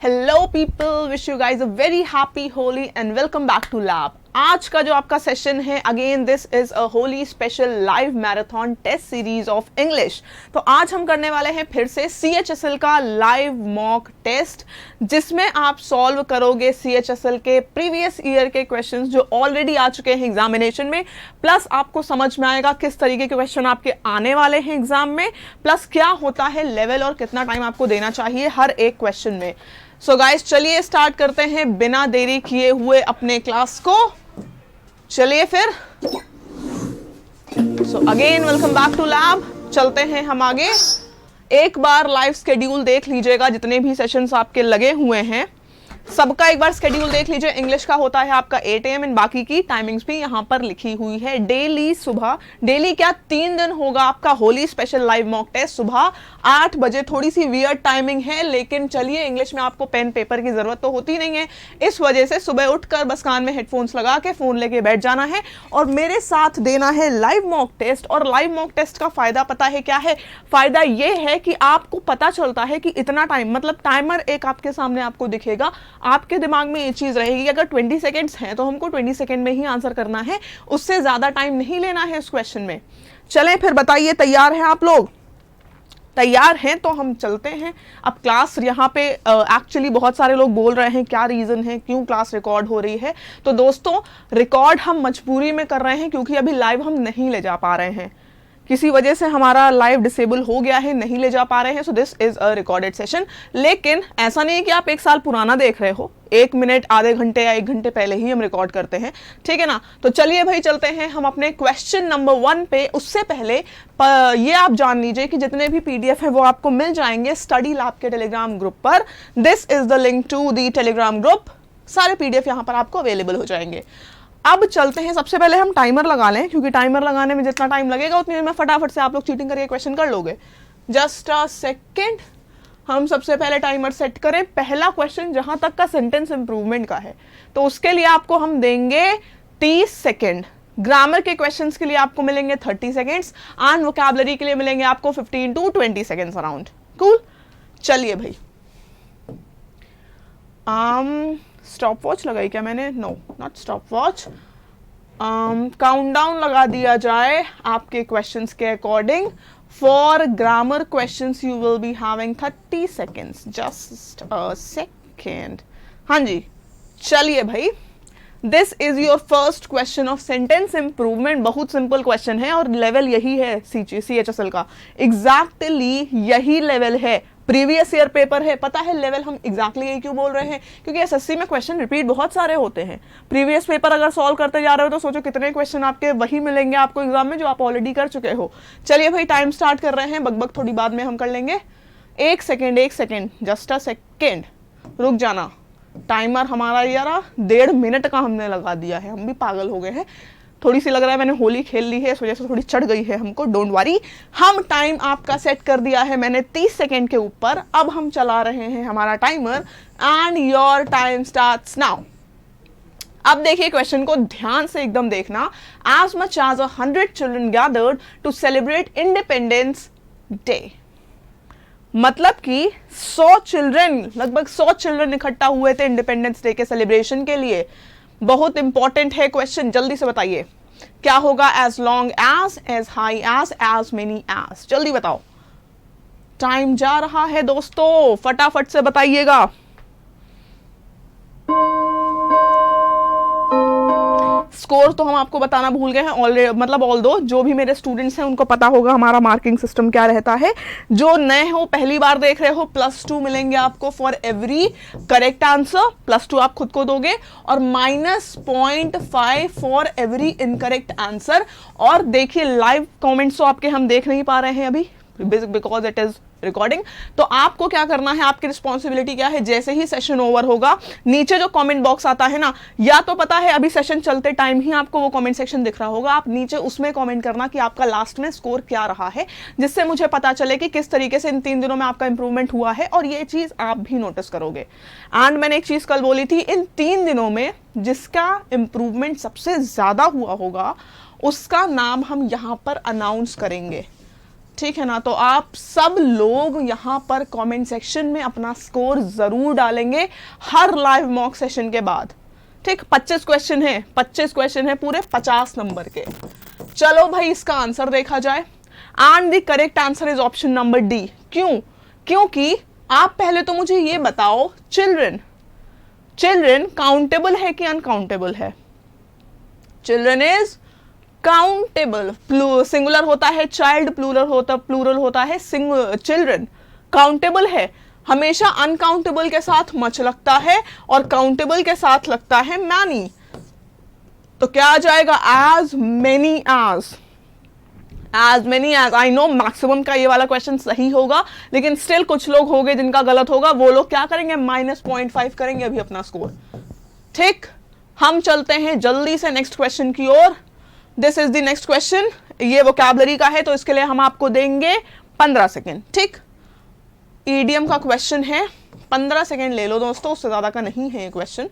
Hello people, wish you guys a very happy Holi and welcome back to lab. आज का जो आपका session है, again this is a Holi special live marathon test series of English. तो आज हम करने वाले हैं फिर से CHSL का लाइव मॉक टेस्ट, जिसमें आप सॉल्व करोगे CHSL के प्रीवियस ईयर के क्वेश्चंस जो ऑलरेडी आ चुके हैं एग्जामिनेशन में, प्लस आपको समझ में आएगा किस तरीके के क्वेश्चन आपके आने वाले हैं एग्जाम में, प्लस क्या होता है लेवल और कितना टाइम आपको देना चाहिए हर एक क्वेश्चन में। सो गाइस, चलिए स्टार्ट करते हैं बिना देरी किए हुए अपने क्लास को। चलिए फिर। So again welcome back to lab. चलते हैं हम आगे। एक बार लाइव स्केड्यूल देख लीजिएगा, जितने भी सेशंस आपके लगे हुए हैं सबका एक बार स्केड्यूल देख लीजिए। इंग्लिश का होता है आपका 8 AM एंड बाकी की टाइमिंग्स भी यहाँ पर लिखी हुई है। डेली सुबह, डेली क्या 3 दिन होगा आपका Holi special live mock test. सुबह 8 बजे, थोड़ी सी वियर्ड टाइमिंग है, लेकिन चलिए इंग्लिश में आपको पेन पेपर की जरूरत तो होती नहीं है, इस वजह से सुबह उठकर बस कान में हेडफोन्स लगा के फोन लेके बैठ जाना है और मेरे साथ देना है लाइव मॉक टेस्ट। और लाइव मॉक टेस्ट का फायदा पता है क्या है? फायदा ये है कि आपको पता चलता है कि इतना टाइम, मतलब टाइमर एक आपके सामने आपको दिखेगा, आपके दिमाग में ये चीज रहेगी अगर 20 सेकेंड्स हैं तो हमको 20 सेकेंड में ही आंसर करना है, उससे ज्यादा टाइम नहीं लेना है इस क्वेश्चन में। चलें फिर, बताइए तैयार हैं आप लोग? तैयार हैं तो हम चलते हैं अब क्लास। यहाँ पे एक्चुअली बहुत सारे लोग बोल रहे हैं क्या रीजन है, क्यों क्लास रिकॉर्ड हो रही है। तो दोस्तों, रिकॉर्ड हम मजबूरी में कर रहे हैं क्योंकि अभी लाइव हम नहीं ले जा पा रहे हैं, किसी वजह से हमारा लाइव डिसेबल हो गया है, नहीं ले जा पा रहे हैं। So this is a recorded session. लेकिन ऐसा नहीं है कि आप 1 साल पुराना देख रहे हो, 1 मिनट, आधे घंटे या 1 घंटे पहले ही हम रिकॉर्ड करते हैं, ठीक है ना। तो चलिए भाई, चलते हैं हम अपने क्वेश्चन नंबर 1 पे। उससे पहले ये आप जान लीजिए कि जितने भी PDF है वो आपको मिल जाएंगे स्टडी लैब के टेलीग्राम ग्रुप पर। This is the link to the Telegram group. सारे PDF यहाँ पर आपको अवेलेबल हो जाएंगे। अब चलते हैं, सबसे पहले हम टाइमर लगा लें, क्योंकि टाइमर लगाने में जितना टाइम लगेगा उतनी देर में फटाफट से आप लोग चीटिंग करके क्वेश्चन कर लोगे। जस्ट अ सेकेंड, हम सबसे पहले टाइमर सेट करें। पहला क्वेश्चन जहां तक का सेंटेंस इंप्रूवमेंट का है, तो उसके लिए आपको हम देंगे 30 सेकेंड। ग्रामर के क्वेश्चंस के लिए आपको मिलेंगे 30 सेकेंड्स, एंड वोकैबुलरी के लिए मिलेंगे आपको 15 to 20 सेकेंड्स अराउंड। कूल, चलिए भाई। स्टॉप वॉच लगाई क्या मैंने? No, not stopwatch. Countdown लगा दिया जाए आपके क्वेश्चंस के according. For grammar questions you will be having 30 seconds. Just a second. हाँ जी, चलिए भाई। This is your first question of sentence improvement. बहुत सिंपल क्वेश्चन है और लेवल यही है CHSL का, एग्जैक्टली यही लेवल है। प्रीवियस ईयर पेपर है, पता है लेवल हम एग्जैक्टली यही क्यों बोल रहे हैं? क्योंकि SSC में क्वेश्चन रिपीट बहुत सारे होते हैं। प्रीवियस पेपर अगर सॉल्व करते जा रहे हो तो सोचो कितने क्वेश्चन आपके वही मिलेंगे आपको एग्जाम में जो आप ऑलरेडी कर चुके हो। चलिए भाई, टाइम स्टार्ट कर रहे हैं। बकबक थोड़ी बाद में हम कर लेंगे। 1 सेकेंड, जस्ट अ सेकेंड, रुक जाना। टाइमर हमारा यार 1.5 मिनट का हमने लगा दिया है, हम भी पागल हो गए हैं। थोड़ी सी लग रहा है मैंने होली खेल ली है, इस वजह से थोड़ी चढ़ गई है हमको। डोंट वरी, हम टाइम आपका सेट कर दिया है मैंने 30 सेकेंड के ऊपर। अब हम चला रहे हैं हमारा timer and your time starts now. अब देखिए क्वेश्चन को ध्यान से एकदम देखना। As much as 100 children gathered to celebrate Independence Day, मतलब कि 100 चिल्ड्रन, लगभग 100 चिल्ड्रन इकट्ठा हुए थे इंडिपेंडेंस डे के सेलिब्रेशन के लिए। बहुत इंपॉर्टेंट है क्वेश्चन, जल्दी से बताइए क्या होगा? As long as high as many as. जल्दी बताओ, टाइम जा रहा है दोस्तों, फटाफट से बताइएगा। स्कोर तो हम आपको बताना भूल गए हैं ऑलरेडी, मतलब ऑल्दो जो भी मेरे स्टूडेंट्स हैं उनको पता होगा हमारा मार्किंग सिस्टम क्या रहता है। जो नए हो, पहली बार देख रहे हो, +2 मिलेंगे आपको फॉर एवरी करेक्ट आंसर। +2 आप खुद को दोगे और -0.5 फॉर एवरी इनकरेक्ट आंसर। और देखिए लाइव कॉमेंट्स तो आपके हम देख नहीं पा रहे हैं अभी, बिकॉज इट इज रिकॉर्डिंग। तो आपको क्या करना है, आपकी रिस्पॉन्सिबिलिटी क्या है? जैसे ही सेशन ओवर होगा, नीचे जो कमेंट बॉक्स आता है ना, या तो पता है अभी सेशन चलते टाइम ही आपको वो कमेंट सेक्शन दिख रहा होगा, आप नीचे उसमें कमेंट करना कि आपका लास्ट में स्कोर क्या रहा है, जिससे मुझे पता चले कि किस तरीके से इन 3 दिनों में आपका इंप्रूवमेंट हुआ है। और ये चीज आप भी नोटिस करोगे। एंड मैंने एक चीज कल बोली थी, इन 3 दिनों में जिसका इंप्रूवमेंट सबसे ज्यादा हुआ होगा उसका नाम हम यहां पर अनाउंस करेंगे। ठीक है ना। तो आप सब लोग यहाँ पर कमेंट सेक्शन में अपना स्कोर जरूर डालेंगे हर लाइव मॉक सेशन के बाद। ठीक, 25 क्वेश्चन है, 25 क्वेश्चन है पूरे 50 नंबर के। चलो भाई इसका आंसर देखा जाए and the correct answer is option number D. क्यों? क्योंकि आप पहले तो मुझे ये बताओ, चिल्ड्रन काउंटेबल है कि अनकाउंटेबल है? Children is countable. सिंगुलर होता है चाइल्ड, प्लूरल होता है चिल्ड्रन। काउंटेबल है। हमेशा अनकाउंटेबल के साथ मच लगता है और काउंटेबल के साथ लगता है मैनी। तो क्या आ जाएगा? As many as. I know maximum का ये वाला क्वेश्चन सही होगा, लेकिन स्टिल कुछ लोग होंगे जिनका गलत होगा। वो लोग क्या करेंगे? -0.5 करेंगे अभी अपना स्कोर। ठीक, हम चलते हैं जल्दी से नेक्स्ट क्वेश्चन की ओर। This is the next question. ये वोकैबुलरी का है, तो इसके लिए हम आपको देंगे 15 सेकेंड। ठीक, ईडियम का क्वेश्चन है, 15 सेकेंड ले लो दोस्तों, उससे ज्यादा का नहीं है ये क्वेश्चन।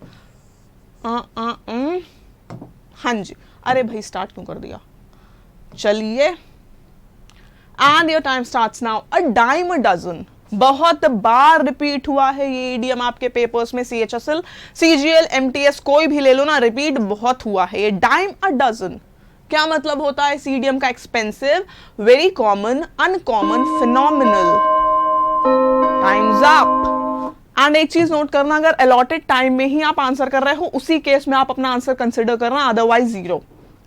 हाँ जी, अरे भाई स्टार्ट क्यों कर दिया? चलिए, and your time starts now. A dime a dozen, बहुत बार रिपीट हुआ है ये ईडियम आपके पेपर्स में। CHSL, CGL, MTS कोई भी ले लो ना, रिपीट बहुत हुआ है ये। डाइम अ डजन क्या मतलब होता है इस ईडियम का? Expensive, very common, uncommon, phenomenal. Times up. And एक चीज नोट करना, अगर अलॉटेड टाइम में ही आप आंसर कर रहे हो उसी केस में आप अपना आंसर कंसिडर करना, अदरवाइज 0।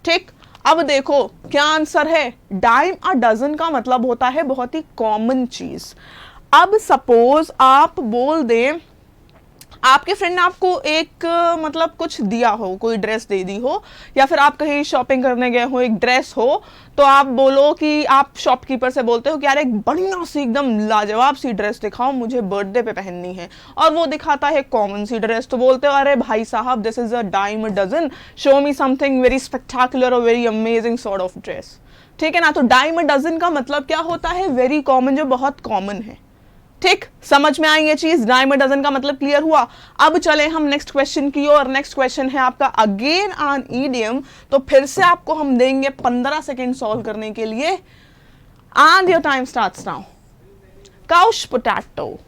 ठीक, अब देखो क्या आंसर है। डाइम अ डजन का मतलब होता है बहुत ही कॉमन चीज। अब सपोज आप बोल दें, आपके फ्रेंड ने आपको एक मतलब कुछ दिया हो, कोई ड्रेस दे दी हो, या फिर आप कहीं शॉपिंग करने गए हो, एक ड्रेस हो, तो आप बोलो कि आप शॉपकीपर से बोलते हो कि यार एक बढ़िया सी एकदम लाजवाब सी ड्रेस दिखाओ, मुझे बर्थडे पे पहननी है, और वो दिखाता है कॉमन सी ड्रेस। तो बोलते हो अरे भाई साहब, this is a dime a dozen, show me something very spectacular और very amazing sort of dress. ठीक है ना। तो डाइम अ डजन का मतलब क्या होता है? वेरी कॉमन, जो बहुत कॉमन है। ठीक, समझ में आई ये चीज? डाइम अ डजन का मतलब क्लियर हुआ। अब चले हम नेक्स्ट क्वेश्चन की ओर। नेक्स्ट क्वेश्चन है आपका अगेन ऑन ईडियम। तो फिर से आपको हम देंगे 15 सेकेंड सॉल्व करने के लिए, and your time starts now. Couch potato,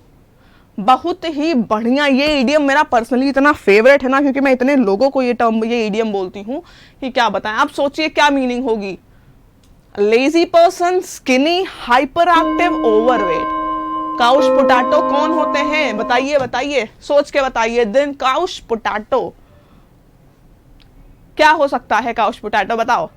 बहुत ही बढ़िया। ये ईडियम मेरा पर्सनली इतना फेवरेट है ना, क्योंकि मैं इतने लोगों को ये ईडियम बोलती हूँ कि क्या बताएं। आप सोचिए क्या मीनिंग होगी। Lazy person, skinny, hyper active, overweight. Couch potato कौन होते हैं? बताइए बताइए, सोच के बताइए। देन काउच पोटैटो क्या हो सकता है? काउच पोटैटो बताओ।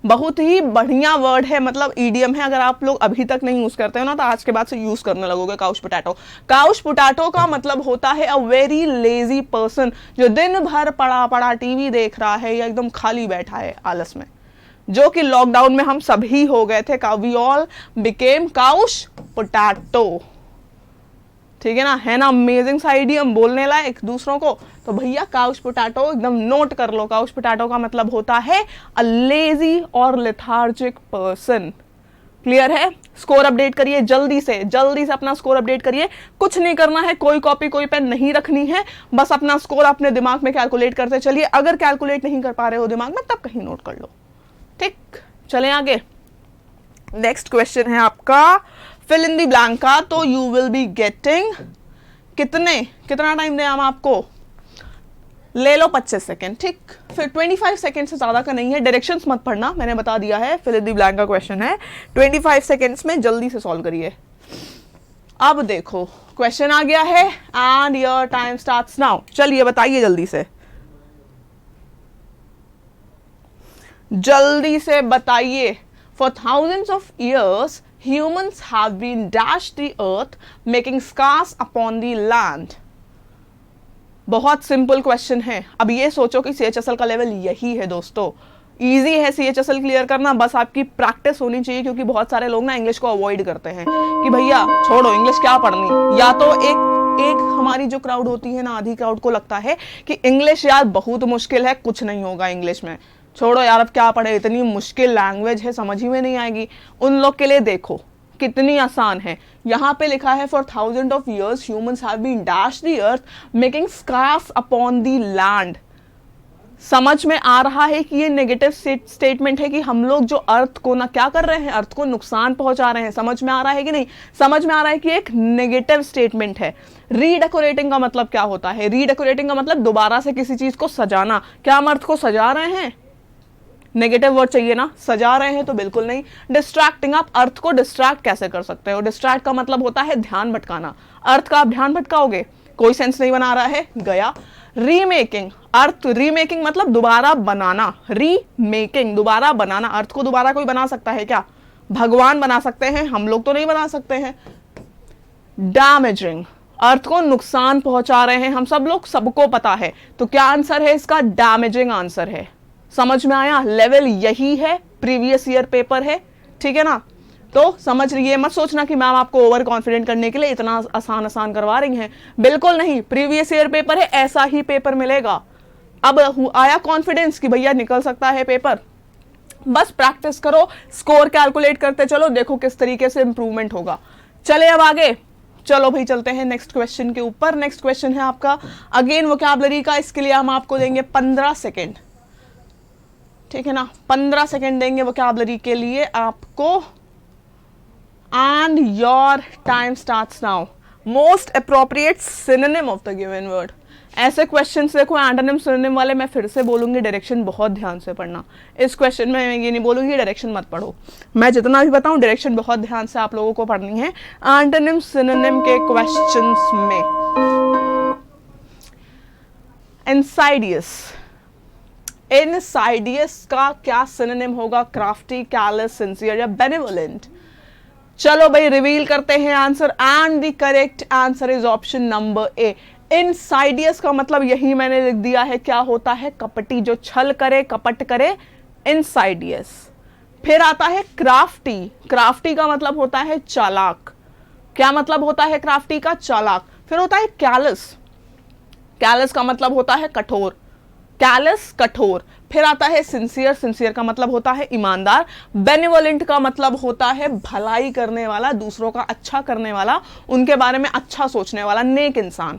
बहुत ही बढ़िया वर्ड है, मतलब ईडियम है। अगर आप लोग अभी तक नहीं यूज करते हो ना, तो आज के बाद से यूज करने लगोगे काउच पोटैटो। काउच पोटैटो का मतलब होता है अ वेरी लेजी पर्सन, जो दिन भर पड़ा पड़ा टीवी देख रहा है या एकदम खाली बैठा है आलस में, जो कि लॉकडाउन में हम सभी हो गए थे। We all became couch potato. ठीक है ना, है ना अमेजिंग सा आइडियम, बोलने लायक दूसरों को। तो भैया काउच पोटैटो एकदम नोट कर लो। काउच पोटैटो का मतलब होता है अ लेजी और लेथार्जिक पर्सन। क्लियर है? स्कोर अपडेट करिए जल्दी से अपना स्कोर अपडेट करिए। कुछ नहीं करना है, कोई कॉपी कोई पेन नहीं रखनी है, बस अपना स्कोर अपने दिमाग में कैलकुलेट करते चलिए। अगर कैलकुलेट नहीं कर पा रहे हो दिमाग में, तब कहीं नोट कर लो। ठीक, चलें आगे। नेक्स्ट क्वेश्चन है आपका फिल इन द ब्लैंक का। तो यू विल बी गेटिंग कितना टाइम दें हम आपको? ले लो 25 सेकेंड। ठीक, फिर 25 सेकेंड से ज्यादा का नहीं है। डायरेक्शंस मत पढ़ना, मैंने बता दिया है। फिल इन द ब्लैंक का क्वेश्चन है, 25 सेकेंड्स में जल्दी से सॉल्व करिए। अब देखो क्वेश्चन आ गया है, and your time starts now. चलिए बताइए जल्दी से बताइए। For thousands of years, humans have been dashed the earth, making scars upon the land. बहुत सिंपल क्वेश्चन है। अब ये सोचो कि CHSL का लेवल यही है दोस्तों। इजी है CHSL क्लियर करना, बस आपकी प्रैक्टिस होनी चाहिए। क्योंकि बहुत सारे लोग ना इंग्लिश को अवॉइड करते हैं कि भैया छोड़ो इंग्लिश क्या पढ़नी। या तो एक हमारी जो क्राउड होती है ना, आधी क्राउड को लगता है कि इंग्लिश यार बहुत मुश्किल है, कुछ नहीं होगा इंग्लिश में, छोड़ो यार अब क्या पढ़े, इतनी मुश्किल लैंग्वेज है, समझ ही में नहीं आएगी। उन लोग के लिए देखो कितनी आसान है। यहाँ पे लिखा है for thousand of years humans have been dashed the earth making scars upon the land. समझ में आ रहा है कि ये नेगेटिव स्टेटमेंट है कि हम लोग जो अर्थ को ना क्या कर रहे हैं, अर्थ को नुकसान पहुंचा रहे हैं। समझ में आ रहा है कि नहीं? समझ में आ रहा है कि एक नेगेटिव स्टेटमेंट है। रीडेकोरेटिंग का मतलब क्या होता है? रीडेकोरेटिंग का मतलब दोबारा से किसी चीज को सजाना। क्या हम अर्थ को सजा रहे हैं? नेगेटिव वर्ड चाहिए ना, सजा रहे हैं तो बिल्कुल नहीं। डिस्ट्रैक्टिंग, आप अर्थ को डिस्ट्रैक्ट कैसे कर सकते हो? डिस्ट्रैक्ट का मतलब होता है ध्यान भटकाना। अर्थ का आप ध्यान भटकाओगे, कोई सेंस नहीं बना रहा है, गया। रीमेकिंग, अर्थ रीमेकिंग मतलब दोबारा बनाना। रीमेकिंग दोबारा बनाना, अर्थ को दोबारा कोई बना सकता है क्या? भगवान बना सकते हैं, हम लोग तो नहीं बना सकते हैं। डैमेजिंग, अर्थ को नुकसान पहुंचा रहे हैं हम सब लोग, सबको पता है। तो क्या आंसर है इसका? डैमेजिंग आंसर है। समझ में आया? लेवल यही है, प्रीवियस ईयर पेपर है, ठीक है ना? तो समझ रही, मत सोचना कि मैम आपको ओवर कॉन्फिडेंट करने के लिए इतना आसान करवा रही हैं, बिल्कुल नहीं। प्रीवियस ईयर पेपर है, ऐसा ही पेपर मिलेगा। अब आया कॉन्फिडेंस कि भैया निकल सकता है पेपर, बस प्रैक्टिस करो, स्कोर कैलकुलेट करते चलो, देखो किस तरीके से इंप्रूवमेंट होगा। चले अब आगे, चलो भाई चलते हैं नेक्स्ट क्वेश्चन के ऊपर। नेक्स्ट क्वेश्चन है आपका अगेन वोकैबुलरी का। इसके लिए हम आपको देंगे 15 सेकेंड, ठीक है ना? 15 सेकेंड देंगे वोकैबुलरी के लिए आपको। And your time starts now. Most appropriate synonym of the given word. ऐसे क्वेश्चंस देखो, एंटोनिम सिनोनिम वाले मैं फिर से बोलूंगी, डायरेक्शन बहुत ध्यान से पढ़ना। इस क्वेश्चन में मैं ये नहीं बोलूंगी डायरेक्शन मत पढ़ो, मैं जितना भी बताऊं डायरेक्शन बहुत ध्यान से आप लोगों को पढ़नी है एंटोनिम सिनोनिम के क्वेश्चंस में। इंसाइडियस, इनसाइडियस का क्या सिनोनिम होगा? क्राफ्टी, कैलस, सिंसियर या बेनिवोलेंट? चलो भाई रिवील करते हैं answer, and the correct answer is option number A. Insidious का मतलब यही मैंने लिख दिया है, क्या होता है? कपटी, जो छल करे, कपट करे, इनसाइडियस। फिर आता है क्राफ्टी, क्राफ्टी का मतलब होता है चालाक। क्या मतलब होता है क्राफ्टी का? चालाक। फिर होता है कैलस, कैलस का मतलब होता है कठोर, कैलस कठोर। फिर आता है सिंसियर, सिंसियर का मतलब होता है ईमानदार। बेनिवोलेंट का मतलब होता है भलाई करने वाला, दूसरों का अच्छा करने वाला, उनके बारे में अच्छा सोचने वाला, नेक इंसान।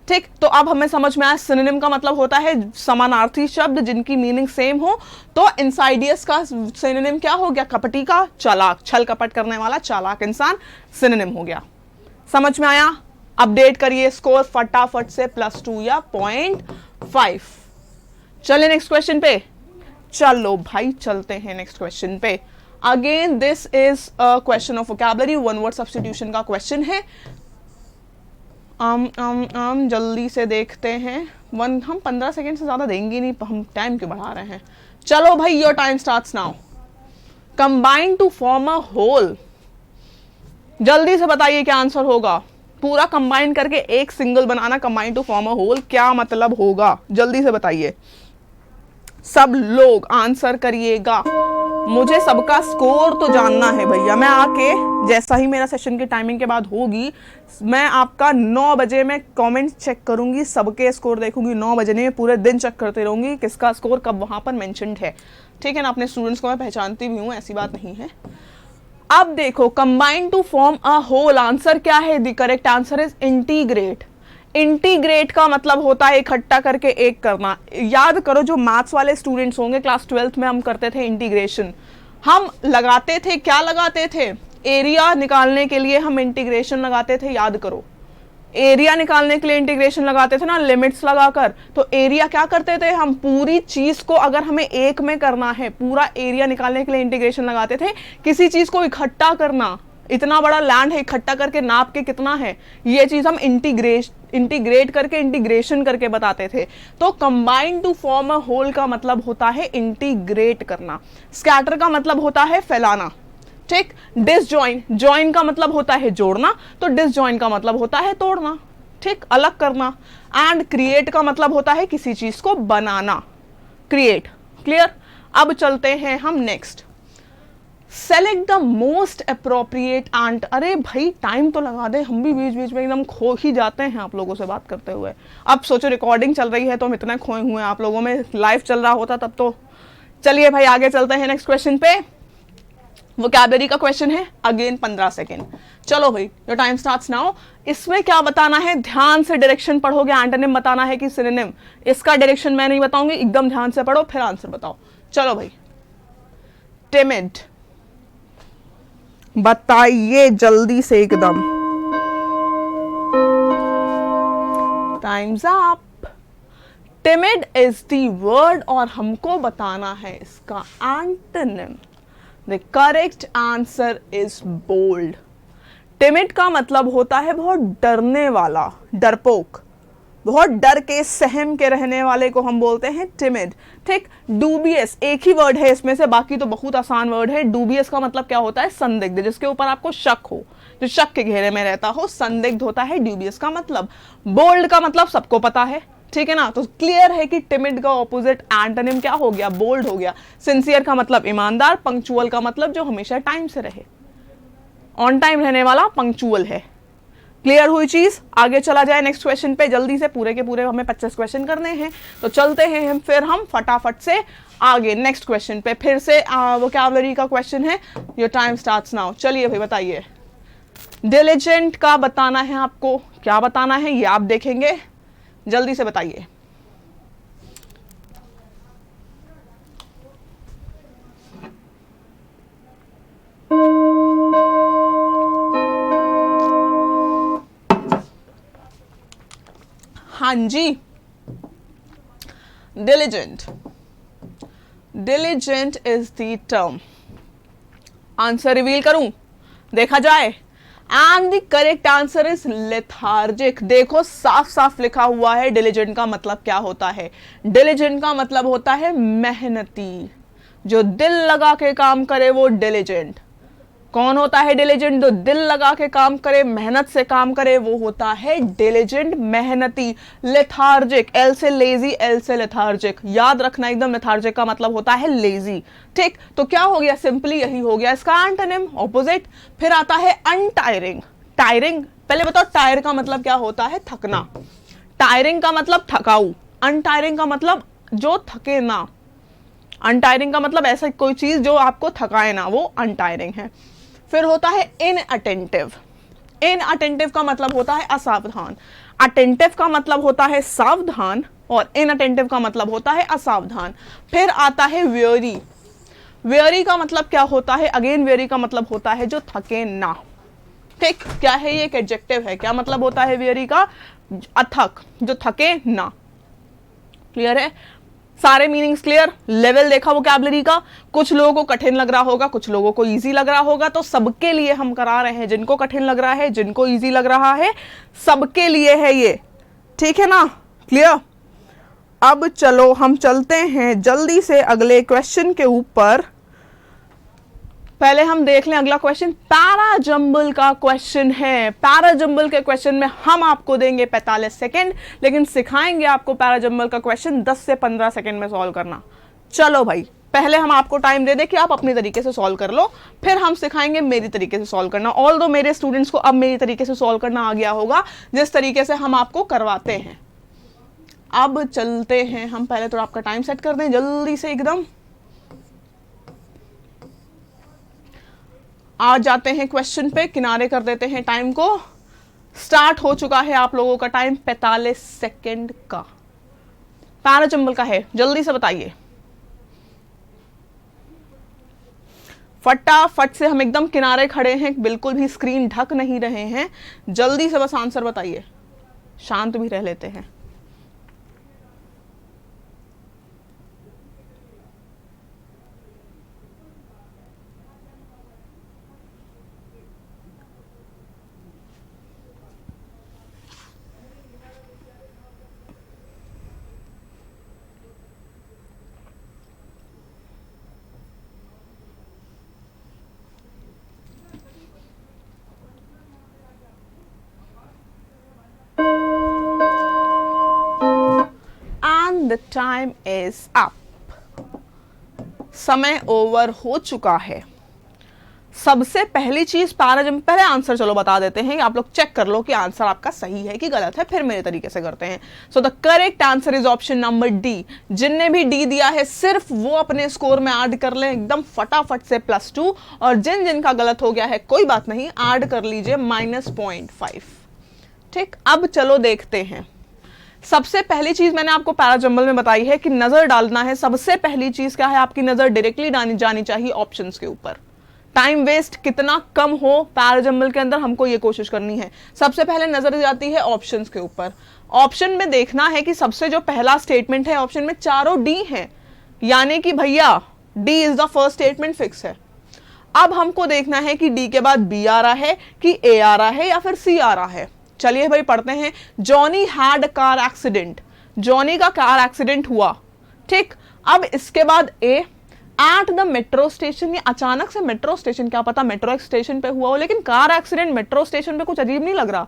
ठीक, तो अब हमें समझ में आया सिनोनिम का मतलब होता है समानार्थी शब्द जिनकी मीनिंग सेम हो। तो इनसाइडियस का सिनोनिम क्या हो गया? कपटी का चालाक, छल कपट करने वाला चालाक इंसान सिनोनिम हो गया। समझ में आया? अपडेट करिए स्कोर फटाफट से, +2 या 0.5। चले नेक्स्ट क्वेश्चन पे, चलो भाई चलते हैं नेक्स्ट क्वेश्चन पे। Again this is a question of vocabulary, one word substitution का क्वेश्चन है। जल्दी से देखते हैं। हम 15 सेकेंड से ज्यादा देंगे नहीं, हम टाइम क्यों बढ़ा रहे हैं? चलो भाई your time starts now. Combine to form a whole, जल्दी से बताइए क्या आंसर होगा? पूरा कंबाइन करके एक सिंगल बनाना, combine to form a whole, क्या मतलब होगा? जल्दी से बताइए, सब लोग आंसर करिएगा, मुझे सबका स्कोर तो जानना है भैया। मैं आके जैसा ही मेरा सेशन की टाइमिंग के बाद होगी, मैं आपका 9 बजे में कमेंट चेक करूंगी, सबके स्कोर देखूंगी। 9 बजे नहीं, पूरे दिन चेक करते रहूंगी किसका स्कोर कब वहां पर मेंशन्ड है, ठीक है ना? अपने स्टूडेंट्स को मैं पहचानती भी हूँ, ऐसी बात नहीं है। अब देखो, combine to form a whole, answer क्या है? The correct answer is integrate. Integrate का मतलब होता है इकट्ठा करके एक करना। याद करो, जो मैथ्स वाले स्टूडेंट्स होंगे, क्लास 12th में हम करते थे इंटीग्रेशन। हम लगाते थे, क्या लगाते थे? एरिया निकालने के लिए हम इंटीग्रेशन लगाते थे, याद करो। एरिया निकालने के लिए इंटीग्रेशन लगाते थे ना, लिमिट्स लगाकर। तो एरिया क्या करते थे हम? पूरी चीज को अगर हमें एक में करना है, पूरा एरिया निकालने के लिए इंटीग्रेशन लगाते थे। किसी चीज को इकट्ठा करना, इतना बड़ा लैंड है, इकट्ठा करके नाप के कितना है, ये चीज हम इंटीग्रेट करके, इंटीग्रेशन करके बताते थे। तो combine to form a whole का मतलब होता है इंटीग्रेट करना। स्कैटर का मतलब होता है फैलाना, ठीक। डिसजॉइन, जॉइन का मतलब होता है जोड़ना, तो डिसजॉइन का मतलब होता है तोड़ना, ठीक, अलग करना। एंड क्रिएट का मतलब होता है किसी चीज को बनाना, क्रिएट। क्लियर? अब चलते हैं हम next. Select the most appropriate and, अरे भाई टाइम तो लगा दे, हम भी बीच बीच में एकदम खो ही जाते हैं आप लोगों से बात करते हुए। अब सोचो रिकॉर्डिंग चल रही है तो हम इतने खोए हुए हैं, आप लोगों में लाइव चल रहा होता तब तो। चलिए भाई आगे चलते हैं नेक्स्ट क्वेश्चन पे। वोकैबुलरी का क्वेश्चन है, अगेन 15 सेकेंड। चलो भाई, योर टाइम स्टार्ट्स नाउ। इसमें क्या बताना है, ध्यान से डायरेक्शन पढ़ोगे, एंटोनिम बताना है कि सिनोनिम। इसका डायरेक्शन मैं नहीं बताऊंगी, एकदम ध्यान से पढ़ो फिर आंसर बताओ। चलो भाई, टिमिड बताइए जल्दी से एकदम। Time's up. Timid is the word और हमको बताना है इसका antonym. The correct answer is bold. Timid का मतलब होता है बहुत डरने वाला, डरपोक, बहुत डर के सहम के रहने वाले को हम बोलते हैं टिमिड। ठीक। डूबियस एक ही वर्ड है इसमें से, बाकी तो बहुत आसान वर्ड है। डूबियस का मतलब क्या होता है, संदिग्ध, जिसके ऊपर आपको शक हो, जो शक के घेरे में रहता हो, संदिग्ध होता है ड्यूबियस का मतलब। बोल्ड का मतलब सबको पता है, ठीक है ना। तो क्लियर है कि टिमिड का ऑपोजिट एंटोनिम क्या हो गया, बोल्ड हो गया। सिंसियर का मतलब ईमानदार, पंक्चुअल का मतलब जो हमेशा टाइम से रहे, ऑन टाइम रहने वाला पंक्चुअल है। क्लियर हुई चीज, आगे चला जाए नेक्स्ट क्वेश्चन पे जल्दी से। पूरे के पूरे हमें 25 क्वेश्चन करने हैं, तो चलते हैं फिर हम फटाफट से आगे नेक्स्ट क्वेश्चन पे। फिर से वोकैबुलरी का क्वेश्चन है, योर टाइम स्टार्ट्स नाउ। चलिए भाई बताइए। डिलिजेंट का बताना है आपको, क्या बताना है ये आप देखेंगे, जल्दी से बताइए। हाँ जी, diligent, diligent is the term। Answer reveal करूं, देखा जाए। And the correct answer is lethargic. देखो साफ साफ लिखा हुआ है, डिलिजेंट का मतलब क्या होता है। डिलिजेंट का मतलब होता है मेहनती, जो दिल लगा के काम करे वो डिलिजेंट। कौन होता है डिलिजेंट, जो दिल लगा के काम करे, मेहनत से काम करे, वो होता है डिलिजेंट, मेहनती। लेथार्जिक, एल से लेजी, एल से लेथार्जिक, याद रखना एकदम। लेथार्जिक का मतलब होता है लेजी। ठीक, तो क्या हो गया, सिंपली यही हो गया इसका एंटोनिम, ऑपोजिट। फिर आता है अनटायरिंग। टायरिंग, पहले बताओ टायर का मतलब क्या होता है, थकना। टायरिंग का मतलब थकाऊ, अनटायरिंग का मतलब जो थके ना। अनटायरिंग का मतलब ऐसा कोई चीज जो आपको थकाए ना, वो अनटायरिंग है। फिर होता है इनअटेंटिव। इनअटेंटिव का मतलब होता है असावधान। अटेंटिव का मतलब होता है सावधान और इनअटेंटिव का मतलब होता है असावधान। फिर आता है वेरी। वेरी का मतलब क्या होता है, अगेन वेरी का मतलब होता है जो थके ना। ठीक, क्या है ये, एक एडजेक्टिव है। क्या मतलब होता है वेरी का, अथक, जो थके ना। क्लियर है, सारे मीनिंग्स क्लियर। लेवल देखा वोकैबुलरी का, कुछ लोगों को कठिन लग रहा होगा, कुछ लोगों को इजी लग रहा होगा, तो सबके लिए हम करा रहे हैं। जिनको कठिन लग रहा है, जिनको इजी लग रहा है, सबके लिए है ये, ठीक है ना। क्लियर। अब चलो हम चलते हैं जल्दी से अगले क्वेश्चन के ऊपर। पहले हम देख लें अगला क्वेश्चन, पैराजंबल का क्वेश्चन है। पैराजंबल के क्वेश्चन में हम आपको देंगे 45 सेकेंड, लेकिन सिखाएंगे आपको पैराजंबल का क्वेश्चन 10 से 15 सेकेंड में सॉल्व करना। चलो भाई, पहले हम आपको टाइम दे दें कि आप अपने तरीके से सॉल्व कर लो, फिर हम सिखाएंगे मेरी तरीके से सॉल्व करना। ऑल्दो मेरे स्टूडेंट्स को अब मेरी तरीके से सॉल्व करना आ गया होगा, जिस तरीके से हम आपको करवाते हैं। अब चलते हैं हम, पहले तो आपका टाइम सेट कर दें जल्दी से एकदम। आ जाते हैं क्वेश्चन पे, किनारे कर देते हैं टाइम को। स्टार्ट हो चुका है आप लोगों का टाइम 45 सेकेंड का। पैराजंबल का है, जल्दी से बताइए फटाफट से। हम एकदम किनारे खड़े हैं, बिल्कुल भी स्क्रीन ढक नहीं रहे हैं। जल्दी से बस आंसर बताइए, शांत भी रह लेते हैं। The time is up। समय ओवर हो चुका है। सबसे पहली चीज पैराजंबल, पहले आंसर चलो बता देते हैं, आप लोग चेक कर लो कि आंसर आपका सही है कि गलत है, फिर मेरे तरीके से करते हैं। So the correct answer is option number D. जिनने भी डी दिया है सिर्फ वो अपने स्कोर में ऐड कर लें एकदम फटाफट से +2, और जिन जिनका गलत हो गया है कोई बात नहीं, ऐड कर लीजिए -0.5। ठीक, अब चलो देखते हैं। सबसे पहली चीज मैंने आपको पैराजंबल में बताई है कि नजर डालना है। सबसे पहली चीज क्या है, आपकी नजर डायरेक्टली जानी चाहिए ऑप्शंस के ऊपर। टाइम वेस्ट कितना कम हो पैराजंबल के अंदर, हमको ये कोशिश करनी है। सबसे पहले नजर जाती है ऑप्शंस के ऊपर। ऑप्शन में देखना है कि सबसे जो पहला स्टेटमेंट है ऑप्शन में चारों डी है, यानी कि भैया D is the first statement fix है। अब हमको देखना है कि डी के बाद बी आ रहा है कि ए आ रहा है या फिर सी आ रहा है। चलिए भाई पढ़ते हैं। Johnny had car accident, Johnny का कार एक्सीडेंट हुआ। ठीक, अब इसके बाद ए एट द मेट्रो स्टेशन। ये अचानक से मेट्रो स्टेशन, क्या पता मेट्रो स्टेशन पे हुआ हो, लेकिन कार एक्सीडेंट मेट्रो स्टेशन पे कुछ अजीब नहीं लग रहा।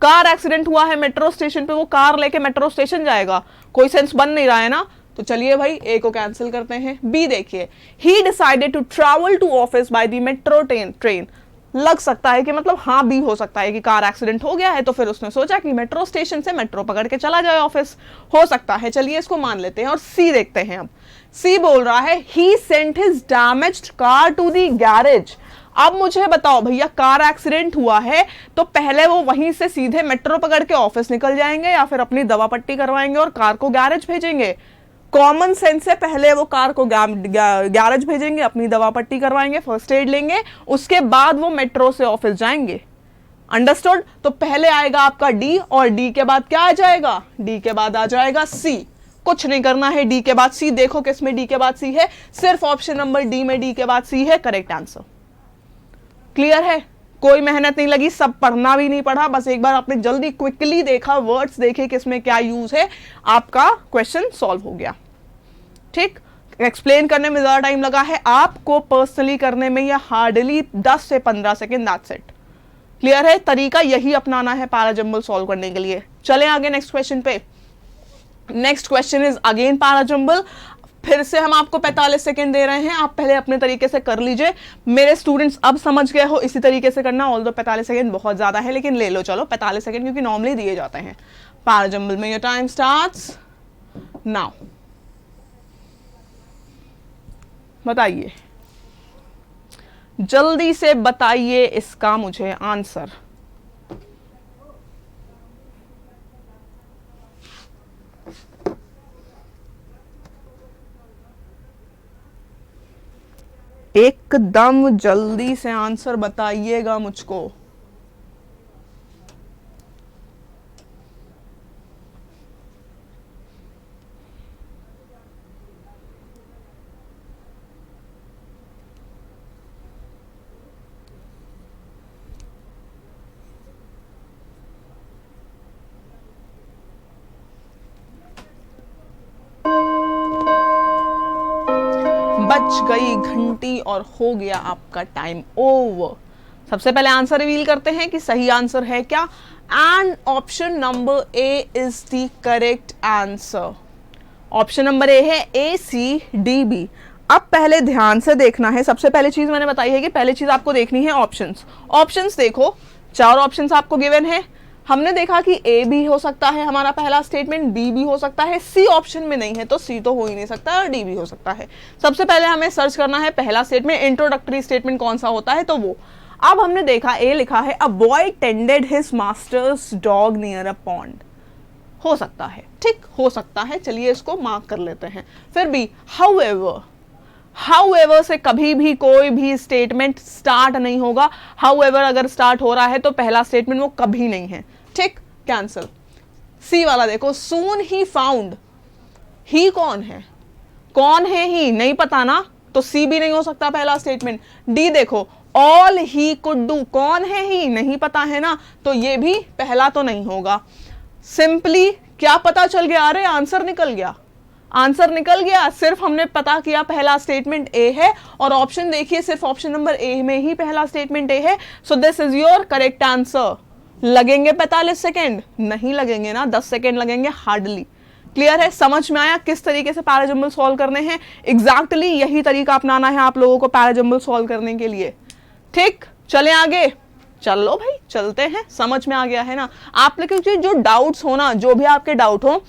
कार एक्सीडेंट हुआ है मेट्रो स्टेशन पे, वो कार लेके मेट्रो स्टेशन जाएगा, कोई सेंस बन नहीं रहा है ना। तो चलिए भाई ए को कैंसिल करते हैं। बी देखिए, he decided to travel to office by the metro train. लग सकता है कि मतलब हाँ भी हो सकता है कि कार एक्सीडेंट हो गया है तो फिर उसने सोचा कि मेट्रो स्टेशन से मेट्रो पकड़ के चला जाए ऑफिस, हो सकता है। चलिए इसको मान लेते हैं और सी देखते हैं। अब सी बोल रहा है he sent his damaged car to the garage. अब मुझे बताओ भैया, कार एक्सीडेंट हुआ है तो पहले वो वहीं से सीधे मेट्रो पकड़ के ऑफिस निकल जाएंगे या फिर अपनी दवा पट्टी करवाएंगे और कार को गैरेज भेजेंगे? कॉमन सेंस से पहले वो कार को गैरेज भेजेंगे, अपनी दवा पट्टी करवाएंगे, फर्स्ट एड लेंगे, उसके बाद वो मेट्रो से ऑफिस जाएंगे। अंडरस्टूड? तो पहले आएगा आपका डी और डी के बाद क्या आ जाएगा? डी के बाद आ जाएगा सी। कुछ नहीं करना है, डी के बाद सी। देखो किसमें डी के बाद सी है, सिर्फ ऑप्शन नंबर डी में डी के बाद सी है करेक्ट आंसर। क्लियर है? कोई मेहनत नहीं लगी, सब पढ़ना भी नहीं पढ़ा, बस एक बार आपने जल्दी क्विकली देखा, वर्ड्स देखे किसमें क्या यूज है, आपका क्वेश्चन सॉल्व हो गया। ठीक, एक्सप्लेन करने में ज्यादा टाइम लगा है, आपको पर्सनली करने में ये हार्डली 10 से 15 सेकेंड, दैट्स इट। क्लियर है? तरीका यही अपनाना है पैराजंबल सॉल्व करने के लिए। चले आगे नेक्स्ट क्वेश्चन पे। Next question is again parajumble. फिर से हम आपको 45 सेकेंड दे रहे हैं, आप पहले अपने तरीके से कर लीजिए। मेरे स्टूडेंट्स अब समझ गए हो इसी तरीके से करना, ऑल्दो 45 सेकेंड बहुत ज्यादा है, लेकिन ले लो चलो 45 सेकेंड क्योंकि नॉर्मली दिए जाते हैं पैराजंबल में। Your time starts now. बताइए, जल्दी से बताइए इसका मुझे आंसर। एकदम जल्दी से आंसर बताइएगा मुझको। बज गई घंटी और हो गया आपका टाइम ओवर। सबसे पहले आंसर रिवील करते हैं कि सही आंसर है क्या, and option number A is the correct answer. Option number ए है ACDB। अब पहले ध्यान से देखना है, सबसे पहले चीज मैंने बताई है कि पहले चीज आपको देखनी है ऑप्शंस। ऑप्शंस देखो, 4 ऑप्शंस आपको गिवन है। हमने देखा कि ए भी हो सकता है हमारा पहला स्टेटमेंट, बी भी हो सकता है, सी ऑप्शन में नहीं है तो सी तो हो ही नहीं सकता और डी भी हो सकता है। सबसे पहले हमें सर्च करना है पहला स्टेटमेंट, इंट्रोडक्टरी स्टेटमेंट कौन सा होता है तो वो। अब हमने देखा ए लिखा है, a boy tended his masters dog near a pond. हो सकता है, ठीक हो सकता है, चलिए इसको मार्क कर लेते हैं। फिर भी हाउएवर से कभी भी कोई भी स्टेटमेंट स्टार्ट नहीं होगा। हाउएवर अगर स्टार्ट हो रहा है तो पहला स्टेटमेंट वो कभी नहीं है, ठीक, कैंसिल। सी वाला देखो, सून ही फाउंड, ही कौन है? कौन है ही? नहीं पता ना, तो सी भी नहीं हो सकता पहला स्टेटमेंट। डी देखो, ऑल ही कुड डू, कौन है ही? नहीं पता है ना, तो ये भी पहला तो नहीं होगा। सिंपली क्या पता चल गया? अरे आंसर निकल गया, आंसर निकल गया। सिर्फ हमने पता किया पहला स्टेटमेंट ए है और ऑप्शन देखिए सिर्फ ऑप्शन नंबर ए में ही पहला स्टेटमेंट ए है। So this is your correct answer. लगेंगे 45 सेकेंड? नहीं लगेंगे ना, 10 सेकेंड लगेंगे हार्डली। क्लियर है? समझ में आया किस तरीके से पैराजंबल सॉल्व करने हैं? एग्जैक्टली यही तरीका अपनाना है आप लोगों को पैराजंबल सॉल्व करने के लिए। ठीक, चले आगे, चलो भाई चलते हैं, समझ में आ गया है ना। आप लोग के जो डाउट्स हो ना, जो भी आपके डाउट हो,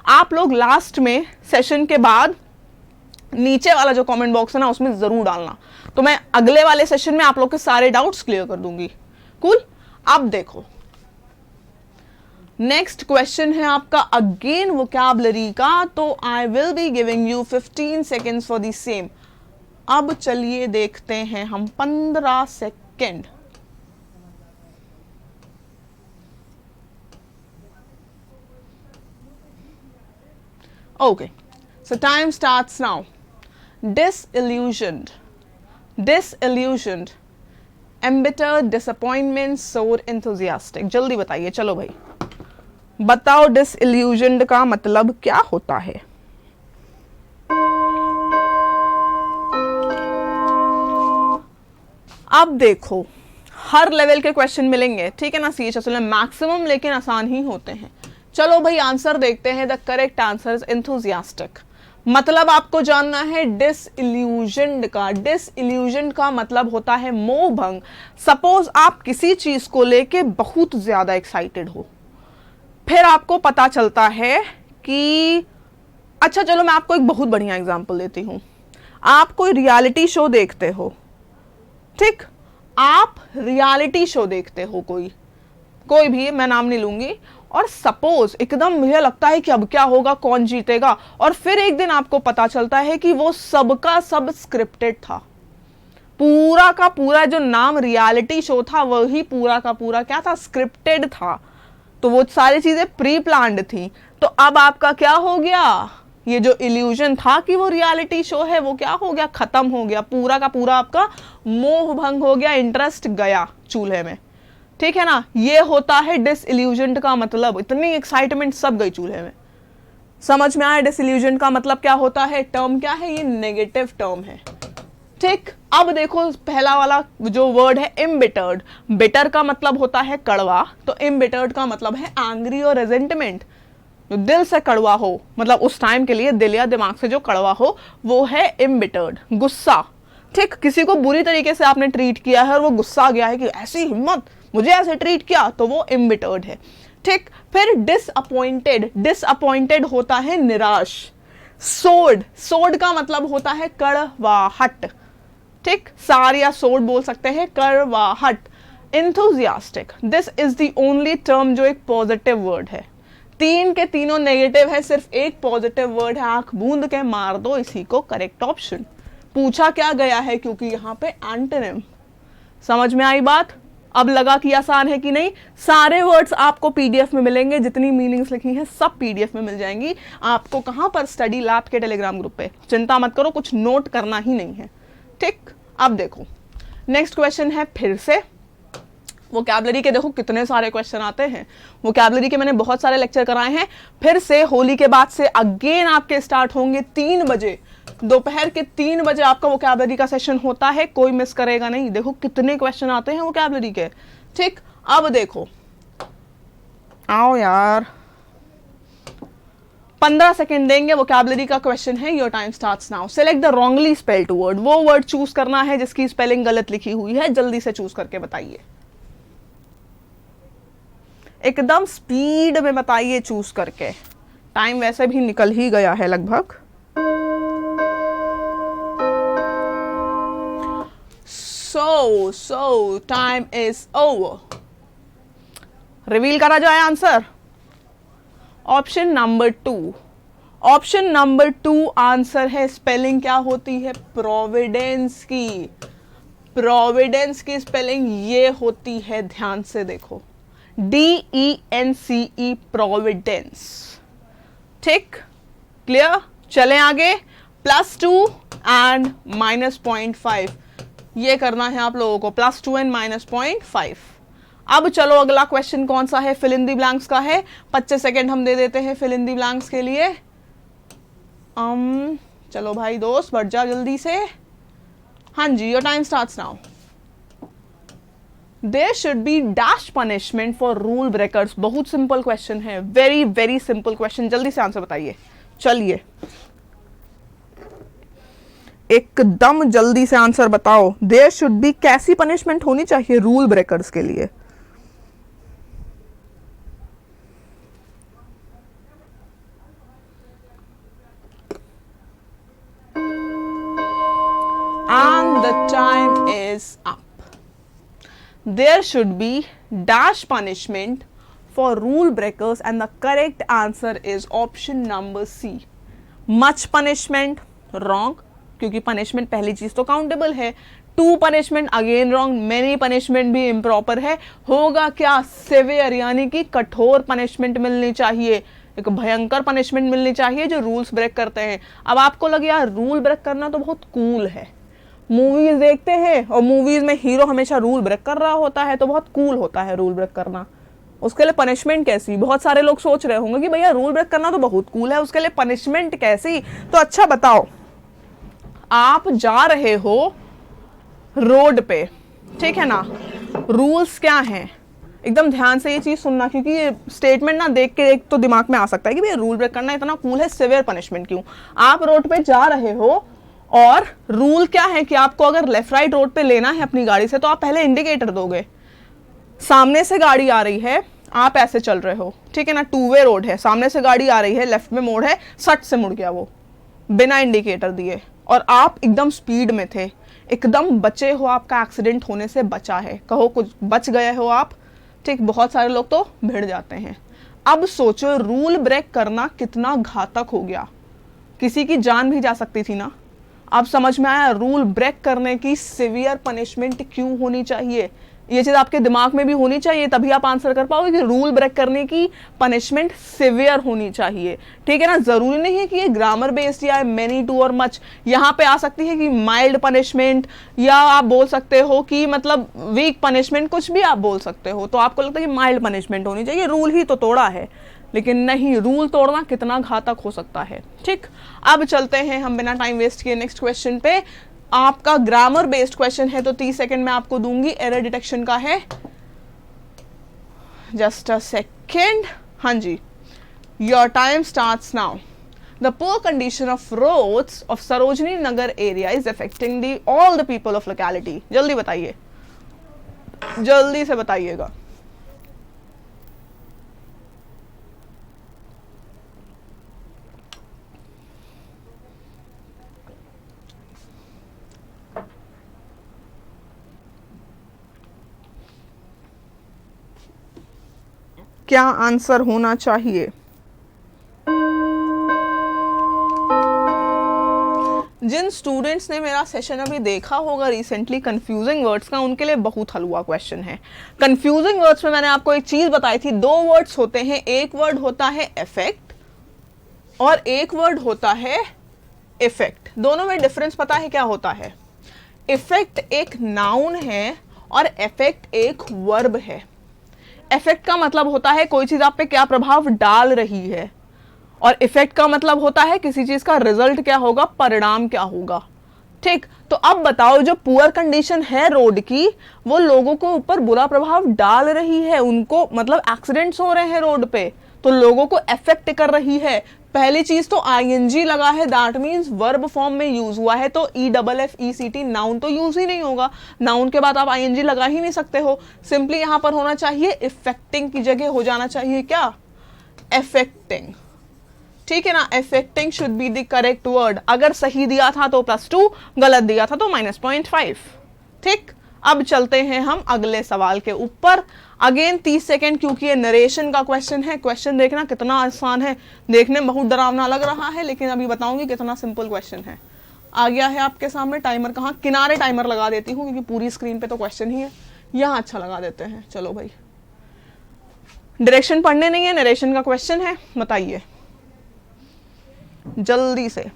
आप लोग लास्ट में सेशन के बाद नीचे वाला जो कमेंट बॉक्स है ना उसमें जरूर डालना, तो मैं अगले वाले सेशन में आप लोग के सारे डाउट्स क्लियर कर दूंगी। कूल। अब देखो नेक्स्ट क्वेश्चन है आपका अगेन वोकैबुलरी का, तो I will be giving you 15 seconds for the same. अब चलिए देखते हैं हम 15 second. Okay, so time starts now. Disillusioned, disillusioned, embittered, disappointment, sore, enthusiastic. जल्दी बताइए, चलो भाई बताओ disillusioned का मतलब क्या होता है। अब देखो हर लेवल के क्वेश्चन मिलेंगे, ठीक है ना, CHSL में मैक्सिमम लेकिन आसान ही होते हैं। चलो भाई आंसर देखते हैं। The correct answer is enthusiastic. मतलब आपको जानना है डिसइल्यूजन्ड का। डिसइल्यूजन्ड का मतलब होता है मोह भंग। सपोज आप किसी चीज को लेके बहुत ज्यादा एक्साइटेड हो, फिर आपको पता चलता है कि अच्छा चलो मैं आपको एक बहुत बढ़िया एग्जांपल देती हूं। आप कोई रियलिटी शो देखते हो, ठीक, आप रियलिटी शो देखते हो कोई भी, मैं नाम नहीं लूंगी, और सपोज एकदम मुझे लगता है कि अब क्या होगा, कौन जीतेगा, और फिर एक दिन आपको पता चलता है कि वो सबका सब स्क्रिप्टेड था। पूरा का पूरा जो नाम रियलिटी शो था वही पूरा का पूरा क्या था, स्क्रिप्टेड था। तो वो सारी चीजें प्री प्लान्ड थी। तो अब आपका क्या हो गया, ये जो इल्यूजन था कि वो रियलिटी शो है वो क्या हो गया, खत्म हो गया। पूरा का पूरा आपका मोह भंग हो गया, इंटरेस्ट गया चूल्हे में, ठीक है ना। ये होता है डिसइल्यूजन्ड का मतलब। इतनी एक्साइटमेंट सब गई चूल्हे में। समझ में आया डिसइल्यूजन का मतलब क्या होता है। टर्म क्या है, ये नेगेटिव टर्म है, ठीक। अब देखो पहला वाला जो वर्ड है एम्बिटर्ड। बिटर का मतलब होता है कड़वा, तो एम्बिटर्ड का मतलब है एंग्री और रेजेंटमेंट। जो दिल से कड़वा हो, मतलब उस टाइम के लिए दिल या दिमाग से जो कड़वा हो वो है एम्बिटर्ड। गुस्सा, ठीक, किसी को बुरी तरीके से आपने ट्रीट किया है और वो गुस्सा आ गया है कि ऐसी हिम्मत, मुझे ऐसे ट्रीट किया, तो वो एम्बिटर्ड है, ठीक। फिर डिसअपॉइंटेड। डिसअपॉइंटेड होता है निराश। सोर्ड, सोर्ड का मतलब होता है कड़वाहट, ठीक, सार या सोर्ड बोल सकते हैं, कड़वाहट। Enthusiastic, this is the only term जो एक पॉजिटिव वर्ड है। तीन के तीनों नेगेटिव है, सिर्फ एक पॉजिटिव वर्ड है, आंख बूंद के मार दो इसी को करेक्ट ऑप्शन। पूछा क्या गया है क्योंकि यहाँ पे एंटोनिम। समझ में आई बात। अब लगा कि आसान है कि नहीं। सारे वर्ड्स आपको पीडीएफ में मिलेंगे, जितनी मीनिंग्स लिखी हैं सब पीडीएफ में मिल जाएंगी आपको। कहां पर, स्टडी लैब के टेलीग्राम ग्रुप पे। चिंता मत करो, कुछ नोट करना ही नहीं है, ठीक। अब देखो नेक्स्ट क्वेश्चन है फिर से वोकैबुलरी के। देखो कितने सारे क्वेश्चन आते हैं वोकैबुलरी के, मैंने बहुत सारे लेक्चर कराए हैं। फिर से होली के बाद से अगेन आपके स्टार्ट होंगे 3 बजे, दोपहर के 3 बजे आपका वोकैबुलरी का सेशन होता है, कोई मिस करेगा नहीं। देखो कितने क्वेश्चन आते हैं वोकैबुलरी के, ठीक। अब देखो, आओ यार 15 सेकेंड देंगे। वोकैबुलरी का क्वेश्चन है, your time starts now. Select the wrongly spelled word. वो वर्ड चूज करना है जिसकी स्पेलिंग गलत लिखी हुई है, जल्दी से चूज करके बताइए, एकदम स्पीड में बताइए चूज करके। टाइम वैसे भी निकल ही गया है लगभग। So time is over. Reveal करा जाए answer. Option number 2। Option number 2 answer है। स्पेलिंग क्या होती है, प्रोविडेंस की। प्रोविडेंस की स्पेलिंग ये होती है, ध्यान से देखो, DENCE, प्रोविडेंस, ठीक, क्लियर। चले आगे। +2 एंड -0.5 ये करना है आप लोगों को, +2 एंड -0.5। अब चलो अगला क्वेश्चन कौन सा है, फिल इन दी ब्लैंक्स का है। 25 सेकेंड हम दे देते हैं फिल इन दी ब्लैंक्स के लिए। चलो भाई दोस्त बढ़ जा जल्दी से। हाँ जी, your time starts now. There should be dash punishment for rule breakers। बहुत सिंपल क्वेश्चन है, वेरी वेरी सिंपल क्वेश्चन। जल्दी से आंसर बताइए, चलिए। एकदम जल्दी से आंसर बताओ। देयर शुड बी कैसी पनिशमेंट होनी चाहिए रूल ब्रेकर्स के लिए? And the time is up. There should be dash punishment for rule breakers and the correct answer is option number C. Much punishment wrong, क्योंकि punishment पहली चीज तो countable है। Two punishment again wrong, many punishment भी improper है। होगा क्या? Severe, यानी कि कठोर पनिशमेंट मिलनी चाहिए, एक भयंकर पनिशमेंट मिलनी चाहिए जो रूल्स ब्रेक करते हैं। अब आपको लगे यार रूल ब्रेक करना तो बहुत कूल है, मूवीज देखते हैं और मूवीज में हीरो हमेशा रूल ब्रेक कर रहा होता है तो बहुत कूल होता है रूल ब्रेक करना, उसके लिए पनिशमेंट कैसी? बहुत सारे लोग सोच रहे होंगे कि भैया रूल ब्रेक करना तो बहुत कूल है, उसके लिए पनिशमेंट कैसी? तो अच्छा बताओ, आप जा रहे हो रोड पे, ठीक है ना, रूल्स क्या हैं? एकदम ध्यान से ये चीज सुनना, क्योंकि ये स्टेटमेंट ना देख के एक तो दिमाग में आ सकता है कि भैया रूल ब्रेक करना इतना कूल है, सिवियर पनिशमेंट क्यों? आप रोड पे जा रहे हो और रूल क्या है कि आपको अगर लेफ्ट राइट रोड पे लेना है अपनी गाड़ी से तो आप पहले इंडिकेटर दोगे। सामने से गाड़ी आ रही है, आप ऐसे चल रहे हो, ठीक है ना, टू वे रोड है, सामने से गाड़ी आ रही है, लेफ्ट में मोड़ है, सट से मुड़ गया वो बिना इंडिकेटर दिए, और आप एकदम स्पीड में थे, एकदम बचे हो, आपका एक्सीडेंट होने से बचा है, कहो कुछ बच गए हो आप, ठीक। बहुत सारे लोग तो भिड़ जाते हैं। अब सोचो रूल ब्रेक करना कितना घातक हो गया, किसी की जान भी जा सकती थी ना। अब समझ में आया रूल ब्रेक करने की सिवियर पनिशमेंट क्यों होनी चाहिए। ये चीज आपके दिमाग में भी होनी चाहिए, तभी आप आंसर कर पाओगे कि रूल ब्रेक करने की पनिशमेंट सिवियर होनी चाहिए, ठीक है ना। जरूरी नहीं है कि ये ग्रामर बेस्ड या मेनी टू और मच, यहाँ पे आ सकती है कि माइल्ड पनिशमेंट, या आप बोल सकते हो कि मतलब वीक पनिशमेंट, कुछ भी आप बोल सकते हो। तो आपको लगता है कि माइल्ड पनिशमेंट होनी चाहिए, रूल ही तो तोड़ा है, लेकिन नहीं, रूल तोड़ना कितना घातक हो सकता है, ठीक। अब चलते हैं हम बिना टाइम वेस्ट किए नेक्स्ट क्वेश्चन पे। आपका ग्रामर बेस्ड क्वेश्चन है तो 30 सेकंड में आपको दूंगी, एरर डिटेक्शन का है, जस्ट अ सेकेंड। हाँ जी, your time starts now. The poor condition of roads of Sarojini Nagar area is affecting the all the people of locality. जल्दी बताइए, जल्दी से बताइएगा। क्या आंसर होना चाहिए? जिन स्टूडेंट्स ने मेरा सेशन अभी देखा होगा रिसेंटली कंफ्यूजिंग वर्ड्स का, उनके लिए बहुत हलवा क्वेश्चन है। कंफ्यूजिंग वर्ड्स में मैंने आपको एक चीज बताई थी, दो वर्ड्स होते हैं, एक वर्ड होता है इफेक्ट और एक वर्ड होता है इफेक्ट। दोनों में डिफरेंस पता है क्या होता है? इफेक्ट एक नाउन है और इफेक्ट एक वर्ब है। इफेक्ट का मतलब होता है कोई चीज आप पे क्या प्रभाव डाल रही है, और इफेक्ट का मतलब होता है किसी चीज का रिजल्ट क्या होगा, परिणाम क्या होगा, ठीक। तो अब बताओ, जो पुअर कंडीशन है रोड की, वो लोगों को ऊपर बुरा प्रभाव डाल रही है, उनको मतलब एक्सीडेंट्स हो रहे हैं रोड पे, तो लोगों को अफेक्ट कर रही है। पहली चीज तो आईएनजी लगा है, दैट मींस वर्ब फॉर्म में यूज हुआ है, तो EFFECT नाउन तो यूज ही नहीं होगा, नाउन के बाद आप आईएनजी लगा ही नहीं सकते हो। सिंपली यहां पर होना चाहिए इफेक्टिंग की जगह हो जाना चाहिए क्या, अफेक्टिंग, ठीक है ना। Affecting should be the correct word. अगर सही दिया था तो +2, गलत दिया था तो -0.5, ठीक। अब चलते हैं हम अगले सवाल के ऊपर। अगेन 30 सेकेंड, क्योंकि ये नरेशन का क्वेश्चन है। क्वेश्चन देखना कितना आसान है, देखने में बहुत डरावना लग रहा है, लेकिन अभी बताऊंगी कितना सिंपल क्वेश्चन है। आ गया है आपके सामने टाइमर, कहाँ किनारे टाइमर लगा देती हूँ, क्योंकि पूरी स्क्रीन पे तो क्वेश्चन ही है, यहाँ अच्छा लगा देते हैं। चलो भाई, डायरेक्शन पढ़ने नहीं है, नरेशन का क्वेश्चन है, बताइए जल्दी से।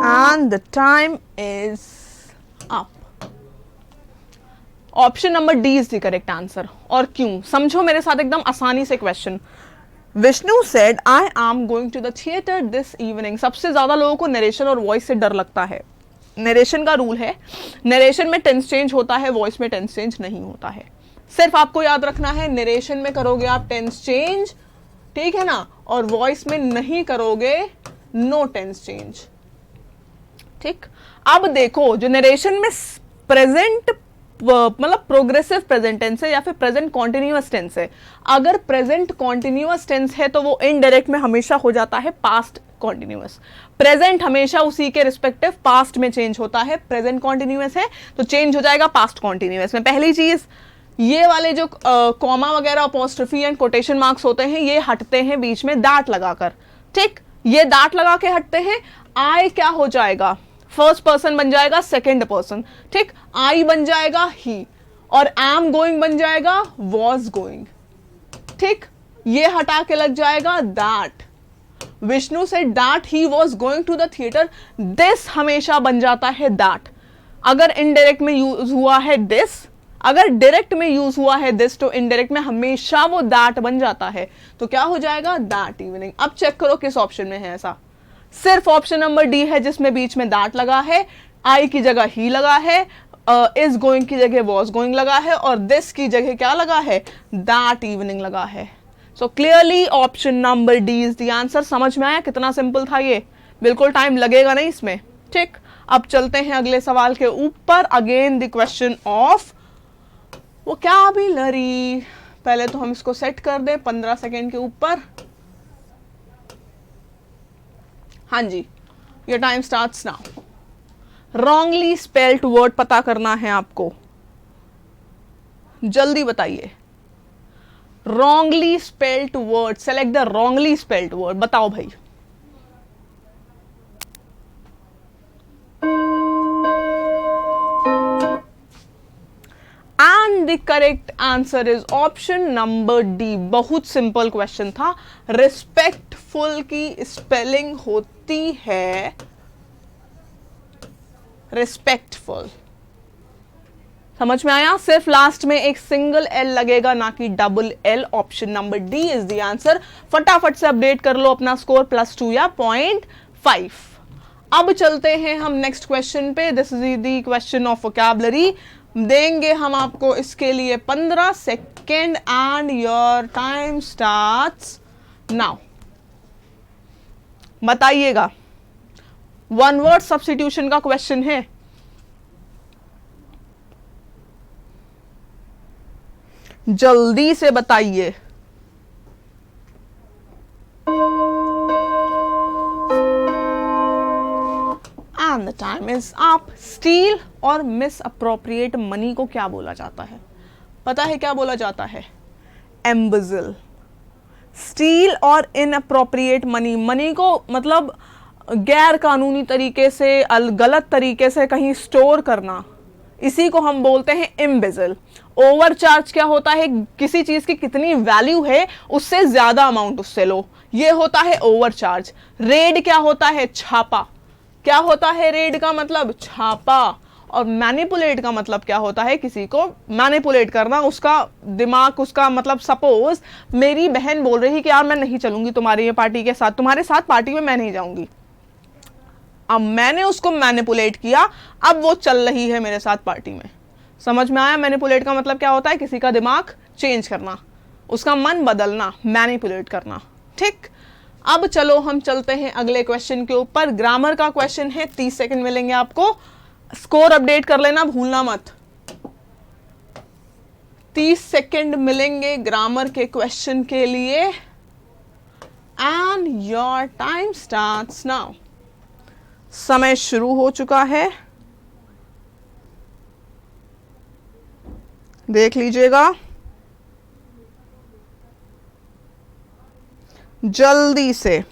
And the time is up. Option number D is the correct answer. और क्यों, समझो मेरे साथ एकदम आसानी से question. Vishnu said I am going to the theatre this evening. सबसे ज्यादा लोगों को नरेशन और वॉइस से डर लगता है। नरेशन का रूल है, नरेशन में टेंस चेंज होता है, वॉइस में टेंस चेंज नहीं होता है। सिर्फ आपको याद रखना है, नरेशन में करोगे आप टेंस चेंज, ठीक है ना, और वॉइस में नहीं करोगे, नो टेंस चेंज। ठीक, अब देखो जो नरेशन में प्रेजेंट मतलब प्रोग्रेसिव प्रेजेंट टेंस है या फिर प्रेजेंट कॉन्टिन्यूअस टेंस है, अगर प्रेजेंट कॉन्टिन्यूअस टेंस है तो वो इनडायरेक्ट में हमेशा हो जाता है पास्ट कॉन्टिन्यूअस। प्रेजेंट हमेशा उसी के रिस्पेक्टिव पास्ट में चेंज होता है। प्रेजेंट कॉन्टिन्यूअस है तो चेंज हो जाएगा पास्ट कॉन्टिन्यूअस में। पहली चीज, ये वाले जो कॉमा वगैरह अपोस्ट्रोफी एंड कोटेशन मार्क्स होते हैं ये हटते हैं बीच में दाट लगाकर। ठीक, ये दाट लगा के हटते हैं। आई क्या हो जाएगा, फर्स्ट पर्सन बन जाएगा सेकंड पर्सन। ठीक, आई बन जाएगा ही, और एम गोइंग बन जाएगा वॉज गोइंग। ठीक, ये हटा के लग जाएगा दैट। विष्णु से that he was going to the theatre, this हमेशा बन जाता है दैट। अगर इनडायरेक्ट में यूज हुआ है दिस, अगर डायरेक्ट में यूज हुआ है दिस, तो इनडायरेक्ट में हमेशा वो दैट बन जाता है। तो क्या हो जाएगा, दैट इवनिंग। अब चेक करो किस ऑप्शन में है ऐसा। सिर्फ ऑप्शन नंबर डी है जिसमें बीच में दैट लगा है, आई की जगह ही लगा है, इज गोइंग की जगह वॉज गोइंग लगा है, और दिस की जगह क्या लगा है, दैट इवनिंग लगा है। So clearly option number D is the answer. समझ में आया कितना सिंपल था ये, बिल्कुल टाइम लगेगा नहीं इसमें। ठीक, अब चलते हैं अगले सवाल के ऊपर। Again the question of vocabulary. पहले तो हम इसको सेट कर दें 15 सेकेंड के ऊपर। हाँ जी, your time starts now. Wrongly spelled word पता करना है आपको, जल्दी बताइए। Wrongly spelled word, select the wrongly spelled word. बताओ भाई। And the correct answer is option number D. बहुत सिंपल क्वेश्चन था। रिस्पेक्टफुल की स्पेलिंग होती है रिस्पेक्टफुल। समझ में आया, सिर्फ लास्ट में एक सिंगल एल लगेगा ना कि double L. Option number D is the answer. फटाफट से अपडेट कर लो अपना स्कोर +2 या 0.5। अब चलते हैं हम नेक्स्ट क्वेश्चन पे। This is the question of vocabulary. देंगे हम आपको इसके लिए 15 second and your time starts now. बताइएगा, वन वर्ड सब्स्टिट्यूशन का क्वेश्चन है। जल्दी से बताइए। And the time is up. Steel और मिस अप्रोप्रिएट मनी को क्या बोला जाता है? पता है क्या बोला जाता है? एम्बेजिल। स्टील और इनअप्रोप्रिएट मनी, मनी को मतलब गैर कानूनी तरीके से, गलत तरीके से कहीं स्टोर करना, इसी को हम बोलते हैं एम्बेजिल। ओवरचार्ज क्या होता है? किसी चीज की कितनी वैल्यू है उससे ज्यादा अमाउंट उससे लो, ये होता है ओवरचार्ज। रेड क्या होता है? छापा। क्या होता है रेड का मतलब? छापा। और मैनिपुलेट का मतलब क्या होता है? किसी को मैनिपुलेट करना, उसका दिमाग, उसका मतलब सपोज मेरी बहन बोल रही कि यार मैं नहीं चलूंगी तुम्हारी ये पार्टी के साथ, तुम्हारे साथ पार्टी में मैं नहीं जाऊंगी। अब मैंने उसको मैनिपुलेट किया, अब वो चल रही है मेरे साथ पार्टी में। समझ में आया? मैनिपुलेट का मतलब क्या होता है? किसी का दिमाग चेंज करना, उसका मन बदलना, मैनिपुलेट करना। ठीक, अब चलो हम चलते हैं अगले क्वेश्चन के ऊपर। ग्रामर का क्वेश्चन है, 30 सेकंड मिलेंगे आपको। स्कोर अपडेट कर लेना, भूलना मत। 30 सेकंड मिलेंगे ग्रामर के क्वेश्चन के लिए। And your time starts now. समय शुरू हो चुका है, देख लीजिएगा जल्दी से।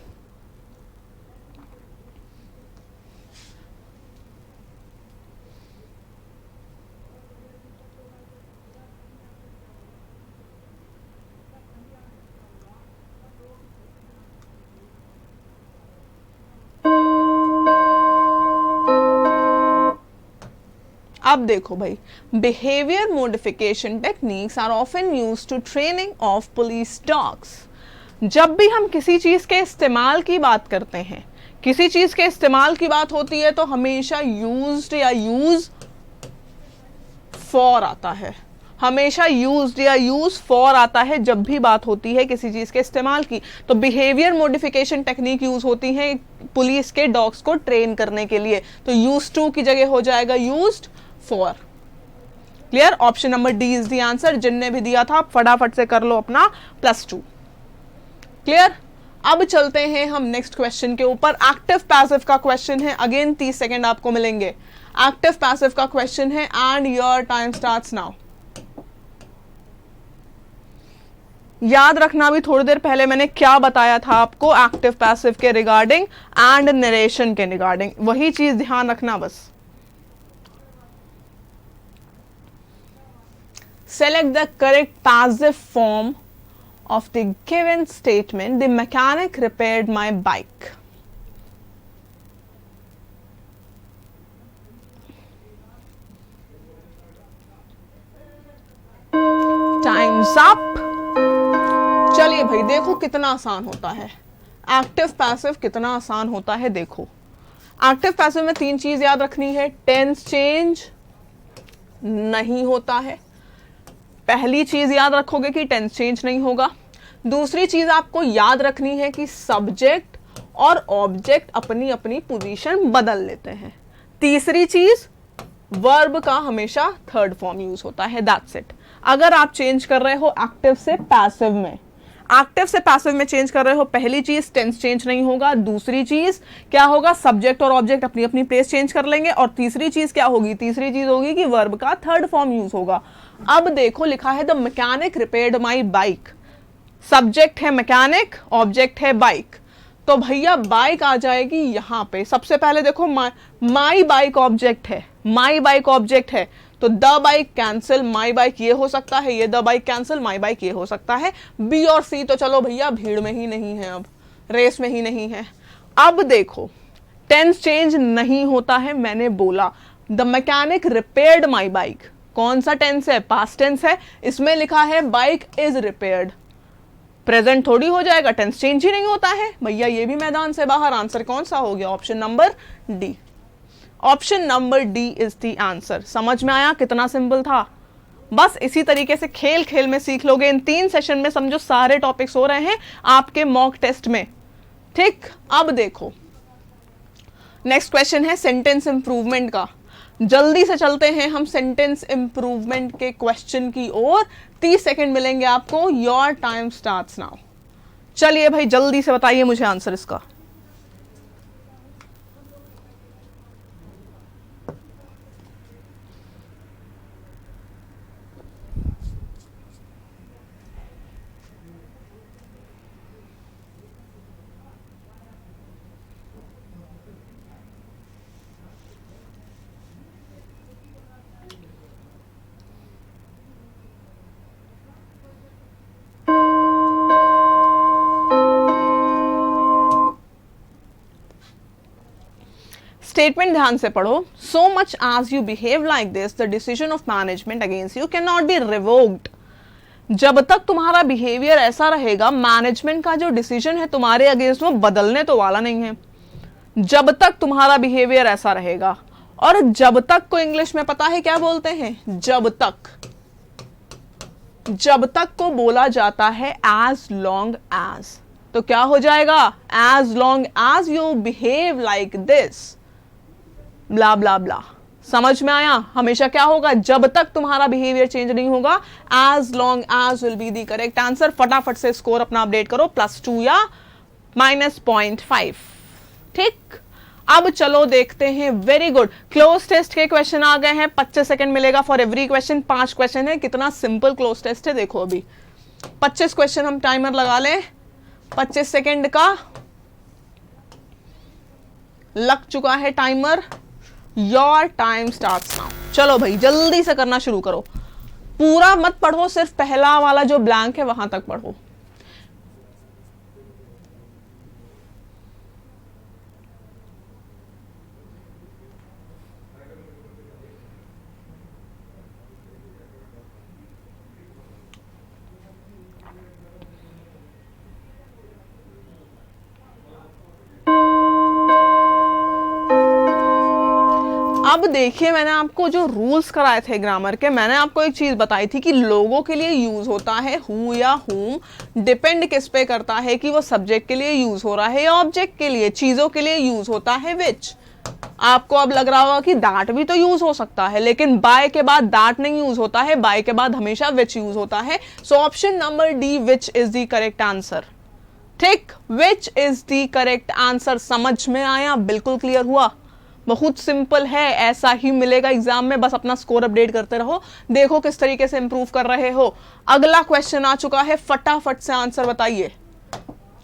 अब देखो भाई, behaviour modification techniques are often used to training of police dogs. जब भी हम किसी चीज के इस्तेमाल की बात करते हैं, किसी चीज के इस्तेमाल की बात होती है तो हमेशा यूज्ड या यूज फॉर आता है, हमेशा यूज्ड या यूज फॉर आता है जब भी बात होती है किसी चीज के इस्तेमाल की। तो बिहेवियर मॉडिफिकेशन टेक्निक यूज होती है पुलिस के डॉग्स को ट्रेन करने के लिए, तो यूज टू की जगह हो जाएगा used for. Clear? Option number D is the answer. जिनने भी दिया था फटाफट से कर लो अपना +2। क्लियर? अब चलते हैं हम नेक्स्ट क्वेश्चन के ऊपर। एक्टिव पैसिव का क्वेश्चन है, अगेन 30 सेकेंड आपको मिलेंगे। एक्टिव पैसिव का क्वेश्चन है and your time starts now. याद रखना भी थोड़ी देर पहले मैंने क्या बताया था आपको एक्टिव पैसिव के रिगार्डिंग एंड नरेशन के रिगार्डिंग, वही चीज ध्यान रखना बस। Select the correct passive form of the given statement. The mechanic repaired my bike. Time's up. चलिए भाई देखो कितना आसान होता है एक्टिव पैसिव, कितना आसान होता है। देखो एक्टिव पैसिव में 3 चीज याद रखनी है। टेंस चेंज नहीं होता है, पहली चीज याद रखोगे कि टेंस चेंज नहीं होगा। दूसरी चीज आपको याद रखनी है कि सब्जेक्ट और ऑब्जेक्ट अपनी अपनी पोजीशन बदल लेते हैं। तीसरी चीज वर्ब का हमेशा थर्ड फॉर्म यूज होता है। That's it. अगर आप चेंज कर रहे हो एक्टिव से पैसिव में, एक्टिव से पैसिव में चेंज कर रहे हो, पहली चीज टेंस चेंज नहीं होगा, दूसरी चीज क्या होगा, सब्जेक्ट और ऑब्जेक्ट अपनी अपनी प्लेस चेंज कर लेंगे, और तीसरी चीज क्या होगी, तीसरी चीज होगी कि वर्ब का थर्ड फॉर्म यूज होगा। अब देखो लिखा है the mechanic repaired my bike, subject है मैकेनिक, ऑब्जेक्ट है बाइक, तो भैया बाइक आ जाएगी यहां पे। सबसे पहले देखो माई बाइक ऑब्जेक्ट है, माई बाइक ऑब्जेक्ट है, तो the bike cancel, my bike ये हो सकता है, ये the bike cancel, my bike ये हो सकता है। बी और सी तो चलो भैया भीड़ में ही नहीं है, अब रेस में ही नहीं है। अब देखो टेंस चेंज नहीं होता है, मैंने बोला the mechanic repaired my bike, कौन सा टेंस है, पास्ट टेंस है, इसमें लिखा है बाइक इज रिपेयर्ड, प्रेजेंट थोड़ी हो जाएगा, टेंस चेंज ही नहीं होता है भैया, ये भी मैदान से बाहर। आंसर कौन सा हो गया, option number D. Option number D is the answer. समझ में आया कितना सिंपल था? बस इसी तरीके से खेल खेल में सीख लोगे। इन 3 सेशन में समझो सारे टॉपिक्स हो रहे हैं आपके मॉक टेस्ट में, ठीक। अब देखो नेक्स्ट क्वेश्चन है सेंटेंस इंप्रूवमेंट का। जल्दी से चलते हैं हम सेंटेंस इंप्रूवमेंट के क्वेश्चन की ओर। 30 सेकेंड मिलेंगे आपको। Your time starts now. चलिए भाई जल्दी से बताइए मुझे आंसर इसका। स्टेटमेंट ध्यान से पढ़ो। So much as you behave like this the decision of management against you can not be revoked. जब तक तुम्हारा बिहेवियर ऐसा रहेगा, मैनेजमेंट का जो डिसीजन है तुम्हारे अगेंस्ट वो बदलने तो वाला नहीं है। जब तक तुम्हारा बिहेवियर ऐसा रहेगा, और जब तक को इंग्लिश में पता है क्या बोलते हैं, जब तक, जब तक को बोला जाता है एज लॉन्ग एज, तो क्या हो जाएगा, as long as you behave like this blah blah blah. समझ में आया? हमेशा क्या होगा, जब तक तुम्हारा बिहेवियर चेंज नहीं होगा, as long as will be the correct answer. फटाफट से स्कोर अपना अपडेट करो, +2 या -0.5, ठीक। अब चलो देखते हैं। वेरी गुड, क्लोज टेस्ट के क्वेश्चन आ गए हैं। 25 सेकंड मिलेगा फॉर एवरी क्वेश्चन। 5 क्वेश्चन है, कितना सिंपल क्लोज टेस्ट है देखो। अभी 25 क्वेश्चन हम टाइमर लगा लें, 25 सेकंड का लग चुका है timer. Your time starts now. चलो भाई जल्दी से करना शुरू करो। पूरा मत पढ़ो, सिर्फ पहला वाला जो ब्लैंक है वहां तक पढ़ो। अब देखिए, मैंने आपको जो रूल्स कराए थे ग्रामर के, मैंने आपको एक चीज बताई थी कि लोगों के लिए यूज होता है हु या हुम, डिपेंड किस पे करता है कि वो सब्जेक्ट के लिए यूज हो रहा है या ऑब्जेक्ट के लिए, चीजों के लिए यूज होता है विच। आपको अब लग रहा होगा कि दैट भी तो यूज हो सकता है, लेकिन बाय के बाद दैट नहीं यूज होता है, बाय के बाद हमेशा विच यूज होता है। So option number D which is the correct answer. ठीक, which is the correct answer. समझ में आया? बिल्कुल क्लियर हुआ? बहुत सिंपल है, ऐसा ही मिलेगा एग्जाम में, बस अपना स्कोर अपडेट करते रहो, देखो किस तरीके से इंप्रूव कर रहे हो। अगला क्वेश्चन आ चुका है, फटाफट से आंसर बताइए।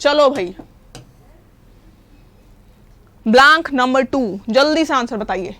चलो भाई, ब्लैंक नंबर 2, जल्दी से आंसर बताइए।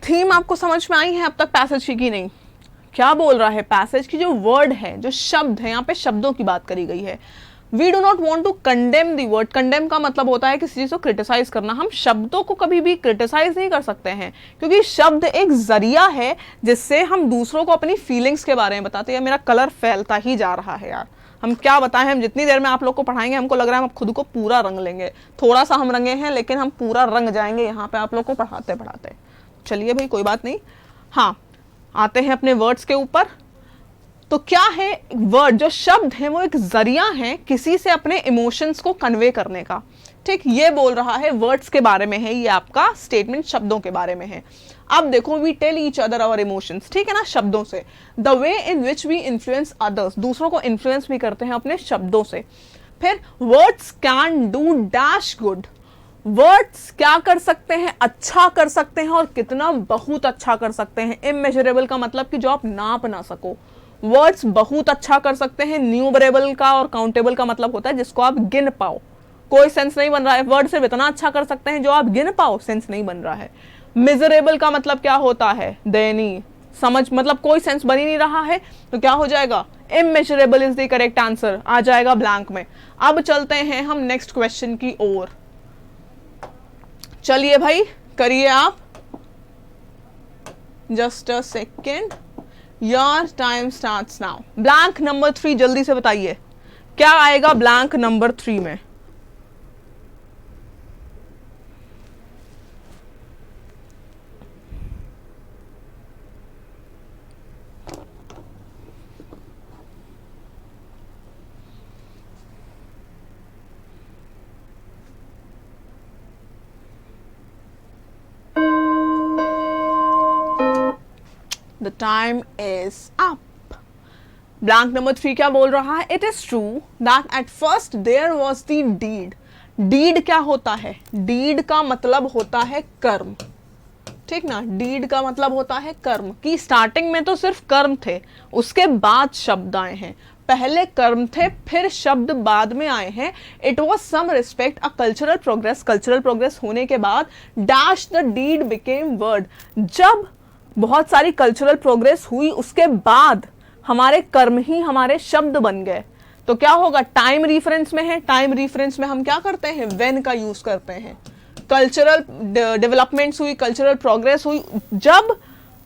थीम आपको समझ में आई है अब तक पैसेज की नहीं? क्या बोल रहा है पैसेज की? जो वर्ड है, जो शब्द है, यहाँ पे शब्दों की बात करी गई है। We do not want to condemn the word. Condemn का मतलब होता है किसी चीज को क्रिटिसाइज करना। हम शब्दों को कभी भी क्रिटिसाइज नहीं कर सकते हैं, क्योंकि शब्द एक जरिया है जिससे हम दूसरों को अपनी फीलिंग्स के बारे में बताते हैं। मेरा कलर फैलता ही जा रहा है यार, हम क्या बताएं। हम जितनी देर में आप लोग को पढ़ाएंगे, हमको लग रहा है हम खुद को पूरा रंग लेंगे। थोड़ा सा हम रंगे हैं, लेकिन हम पूरा रंग जाएंगे यहाँ पे आप लोग को पढ़ाते पढ़ाते। चलिए भाई, कोई बात नहीं। हाँ, आते हैं अपने वर्ड्स के ऊपर। तो क्या है वर्ड? जो शब्द है वो एक जरिया है किसी से अपने इमोशंस को कन्वे करने का। ठीक, ये बोल रहा है वर्ड्स के बारे में है, ये आपका स्टेटमेंट शब्दों के बारे में है। अब देखो, we tell each other our emotions, ठीक है ना, शब्दों से। The way in which we influence others, दूसरों को इन्फ्लुएंस भी करते हैं अपने शब्दों से। फिर words can do dash good, words क्या कर सकते हैं? अच्छा कर सकते हैं, और कितना? बहुत अच्छा कर सकते हैं। इमेजरेबल का मतलब कि जो आप नाप ना सको। वर्ड्स बहुत अच्छा कर सकते हैं। न्यूमरेबल का और काउंटेबल का मतलब होता है जिसको आप गिन पाओ। कोई सेंस नहीं बन रहा है, वर्ड सिर्फ इतना अच्छा कर सकते हैं जो आप गिन पाओ, सेंस नहीं बन रहा है। मिजरेबल का मतलब क्या होता है? दयनीय। समझ, मतलब कोई सेंस बन ही नहीं रहा है, तो क्या हो जाएगा? Immeasurable is the correct answer, आ जाएगा ब्लैंक में। अब चलते हैं हम नेक्स्ट क्वेश्चन की ओर। चलिए भाई, करिए आप। Just a second, your time starts now. Blank number 3, जल्दी से बताइए क्या आएगा ब्लैंक नंबर 3 में। The time is up. Blank number 3 क्या बोल रहा है? It is true that at first there was the deed. Deed क्या होता है? डीड का मतलब होता है कर्म, ठीक ना। डीड का मतलब होता है कर्म, की स्टार्टिंग में तो सिर्फ कर्म थे, उसके बाद शब्द आए हैं। पहले कर्म थे, फिर शब्द बाद में आए हैं। It was some respect a cultural progress. Cultural progress होने के बाद dash the deed became word. जब बहुत सारी कल्चरल प्रोग्रेस हुई, उसके बाद हमारे कर्म ही हमारे शब्द बन गए। तो क्या होगा? टाइम रिफरेंस में है, टाइम रिफरेंस में हम क्या करते हैं? व्हेन का यूज करते हैं। कल्चरल डेवलपमेंट्स हुई, कल्चरल प्रोग्रेस हुई, जब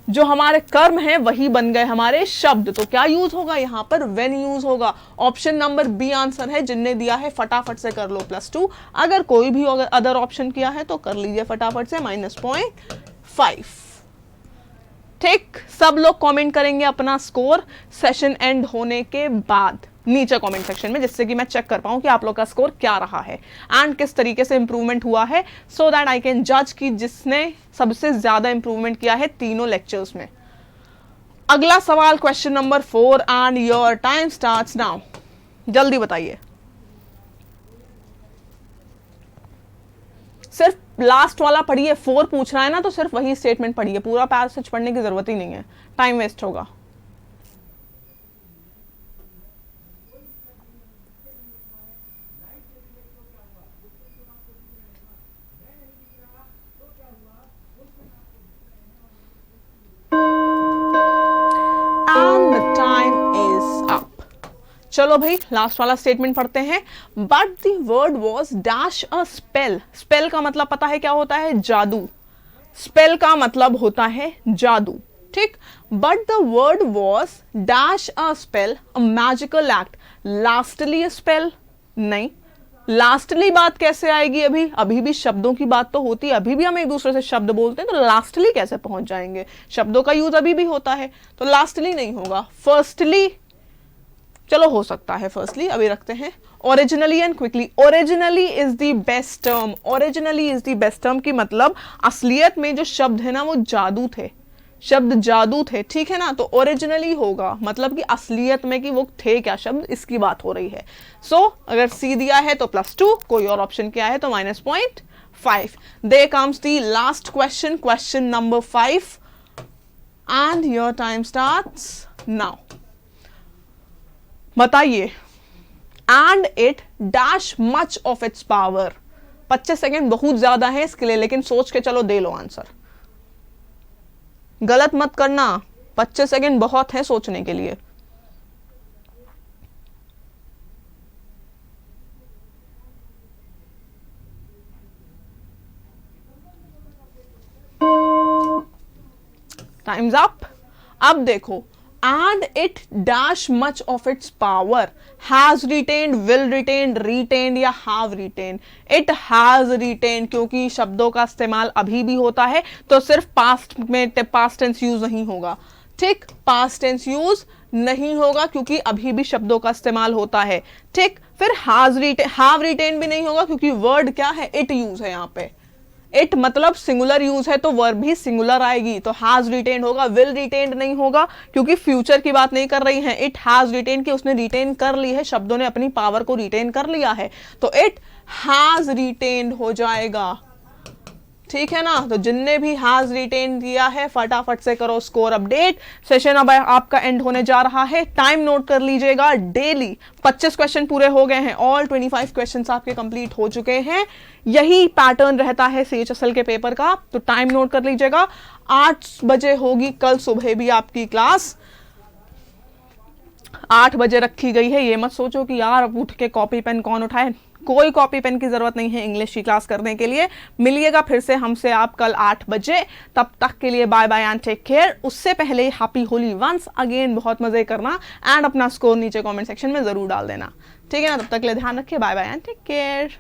जो हमारे कर्म हैं वही बन गए हमारे शब्द। तो क्या यूज होगा यहाँ पर? व्हेन यूज होगा। ऑप्शन नंबर बी आंसर है। जिनने दिया है फटाफट से कर लो +2। अगर कोई भी अदर ऑप्शन किया है तो कर लीजिए फटाफट से -0.5। ठीक, सब लोग कमेंट करेंगे अपना स्कोर सेशन एंड होने के बाद नीचे कमेंट सेक्शन में, जिससे कि मैं चेक कर पाऊं कि आप लोग का स्कोर क्या रहा है एंड किस तरीके से इंप्रूवमेंट हुआ है, सो दैट आई कैन जज कि जिसने सबसे ज्यादा इंप्रूवमेंट किया है तीनों लेक्चर्स में। अगला सवाल question number 4 and your time starts now. जल्दी बताइए। सिर्फ लास्ट वाला पढ़िए, 4 पूछ रहा है ना, तो सिर्फ वही स्टेटमेंट पढ़िए, पूरा पैसेज पढ़ने की जरूरत ही नहीं है, टाइम वेस्ट होगा। And the time चलो भाई लास्ट वाला स्टेटमेंट पढ़ते हैं। But the word was dash a spell. Spell का मतलब पता है क्या होता है? जादू। स्पेल का मतलब होता है जादू, ठीक। But the word was dash a spell a magical act. Lastly spell नहीं, लास्टली बात कैसे आएगी? अभी भी शब्दों की बात तो होती है, अभी भी हम एक दूसरे से शब्द बोलते हैं, तो लास्टली कैसे पहुंच जाएंगे? शब्दों का यूज अभी भी होता है, तो लास्टली नहीं होगा। फर्स्टली, चलो हो सकता है फर्स्टली, अभी रखते हैं। Originally and quickly. Originally is the best term. Originally is the best term की मतलब असलियत में जो शब्द है ना वो जादू थे, शब्द जादू थे, ठीक है ना। तो ओरिजिनली होगा मतलब कि असलियत में कि वो थे क्या शब्द, इसकी बात हो रही है। सो अगर सी दिया है तो +2, कोई और ऑप्शन क्या है तो -0.5। There comes the last question, question number 5 and your time starts now. बताइए, and it dash much of its power. 25 second बहुत ज्यादा है इसके लिए, लेकिन सोच के चलो दे लो आंसर, गलत मत करना। 25 सेकेंड बहुत है सोचने के लिए। Times up. अब देखो, and it dash much of its power, has retained, will retain, retained या have retained। it has retained क्योंकि शब्दों का इस्तेमाल अभी भी होता है, तो सिर्फ पास्ट में पास्ट टेंस यूज नहीं होगा, ठीक। पास्ट टेंस यूज नहीं होगा क्योंकि अभी भी शब्दों का इस्तेमाल होता है, ठीक। फिर have retained भी नहीं होगा क्योंकि वर्ड क्या है? it यूज है यहाँ पे। इट मतलब सिंगुलर यूज है तो वर्ब भी सिंगुलर आएगी, तो हैज रिटेन्ड होगा। विल रिटेन्ड नहीं होगा क्योंकि फ्यूचर की बात नहीं कर रही है। इट हैज रिटेन्ड कि उसने रिटेन कर ली है, शब्दों ने अपनी पावर को रिटेन कर लिया है, तो इट हैज रिटेन्ड हो जाएगा, ठीक है ना। तो जिनने भी हैज रिटेन किया है फटाफट से करो स्कोर अपडेट। सेशन अब आपका एंड होने जा रहा है, टाइम नोट कर लीजिएगा। डेली 25 क्वेश्चन पूरे हो गए हैं, ऑल 25 क्वेश्चंस आपके कंप्लीट हो चुके हैं। यही पैटर्न रहता है CHSL के पेपर का, तो टाइम नोट कर लीजिएगा। 8 बजे होगी कल सुबह भी आपकी क्लास, 8 बजे रखी गई है। ये मत सोचो कि यार अब उठ के कॉपी पेन कौन उठाए, कोई कॉपी पेन की जरूरत नहीं है इंग्लिश की क्लास करने के लिए। मिलिएगा फिर से हमसे आप कल 8 बजे, तब तक के लिए bye bye and take care. उससे पहले हैप्पी होली वंस अगेन, बहुत मजे करना एंड अपना स्कोर नीचे कमेंट सेक्शन में जरूर डाल देना, ठीक है ना। तब तक के लिए ध्यान रखिए, bye bye and take care.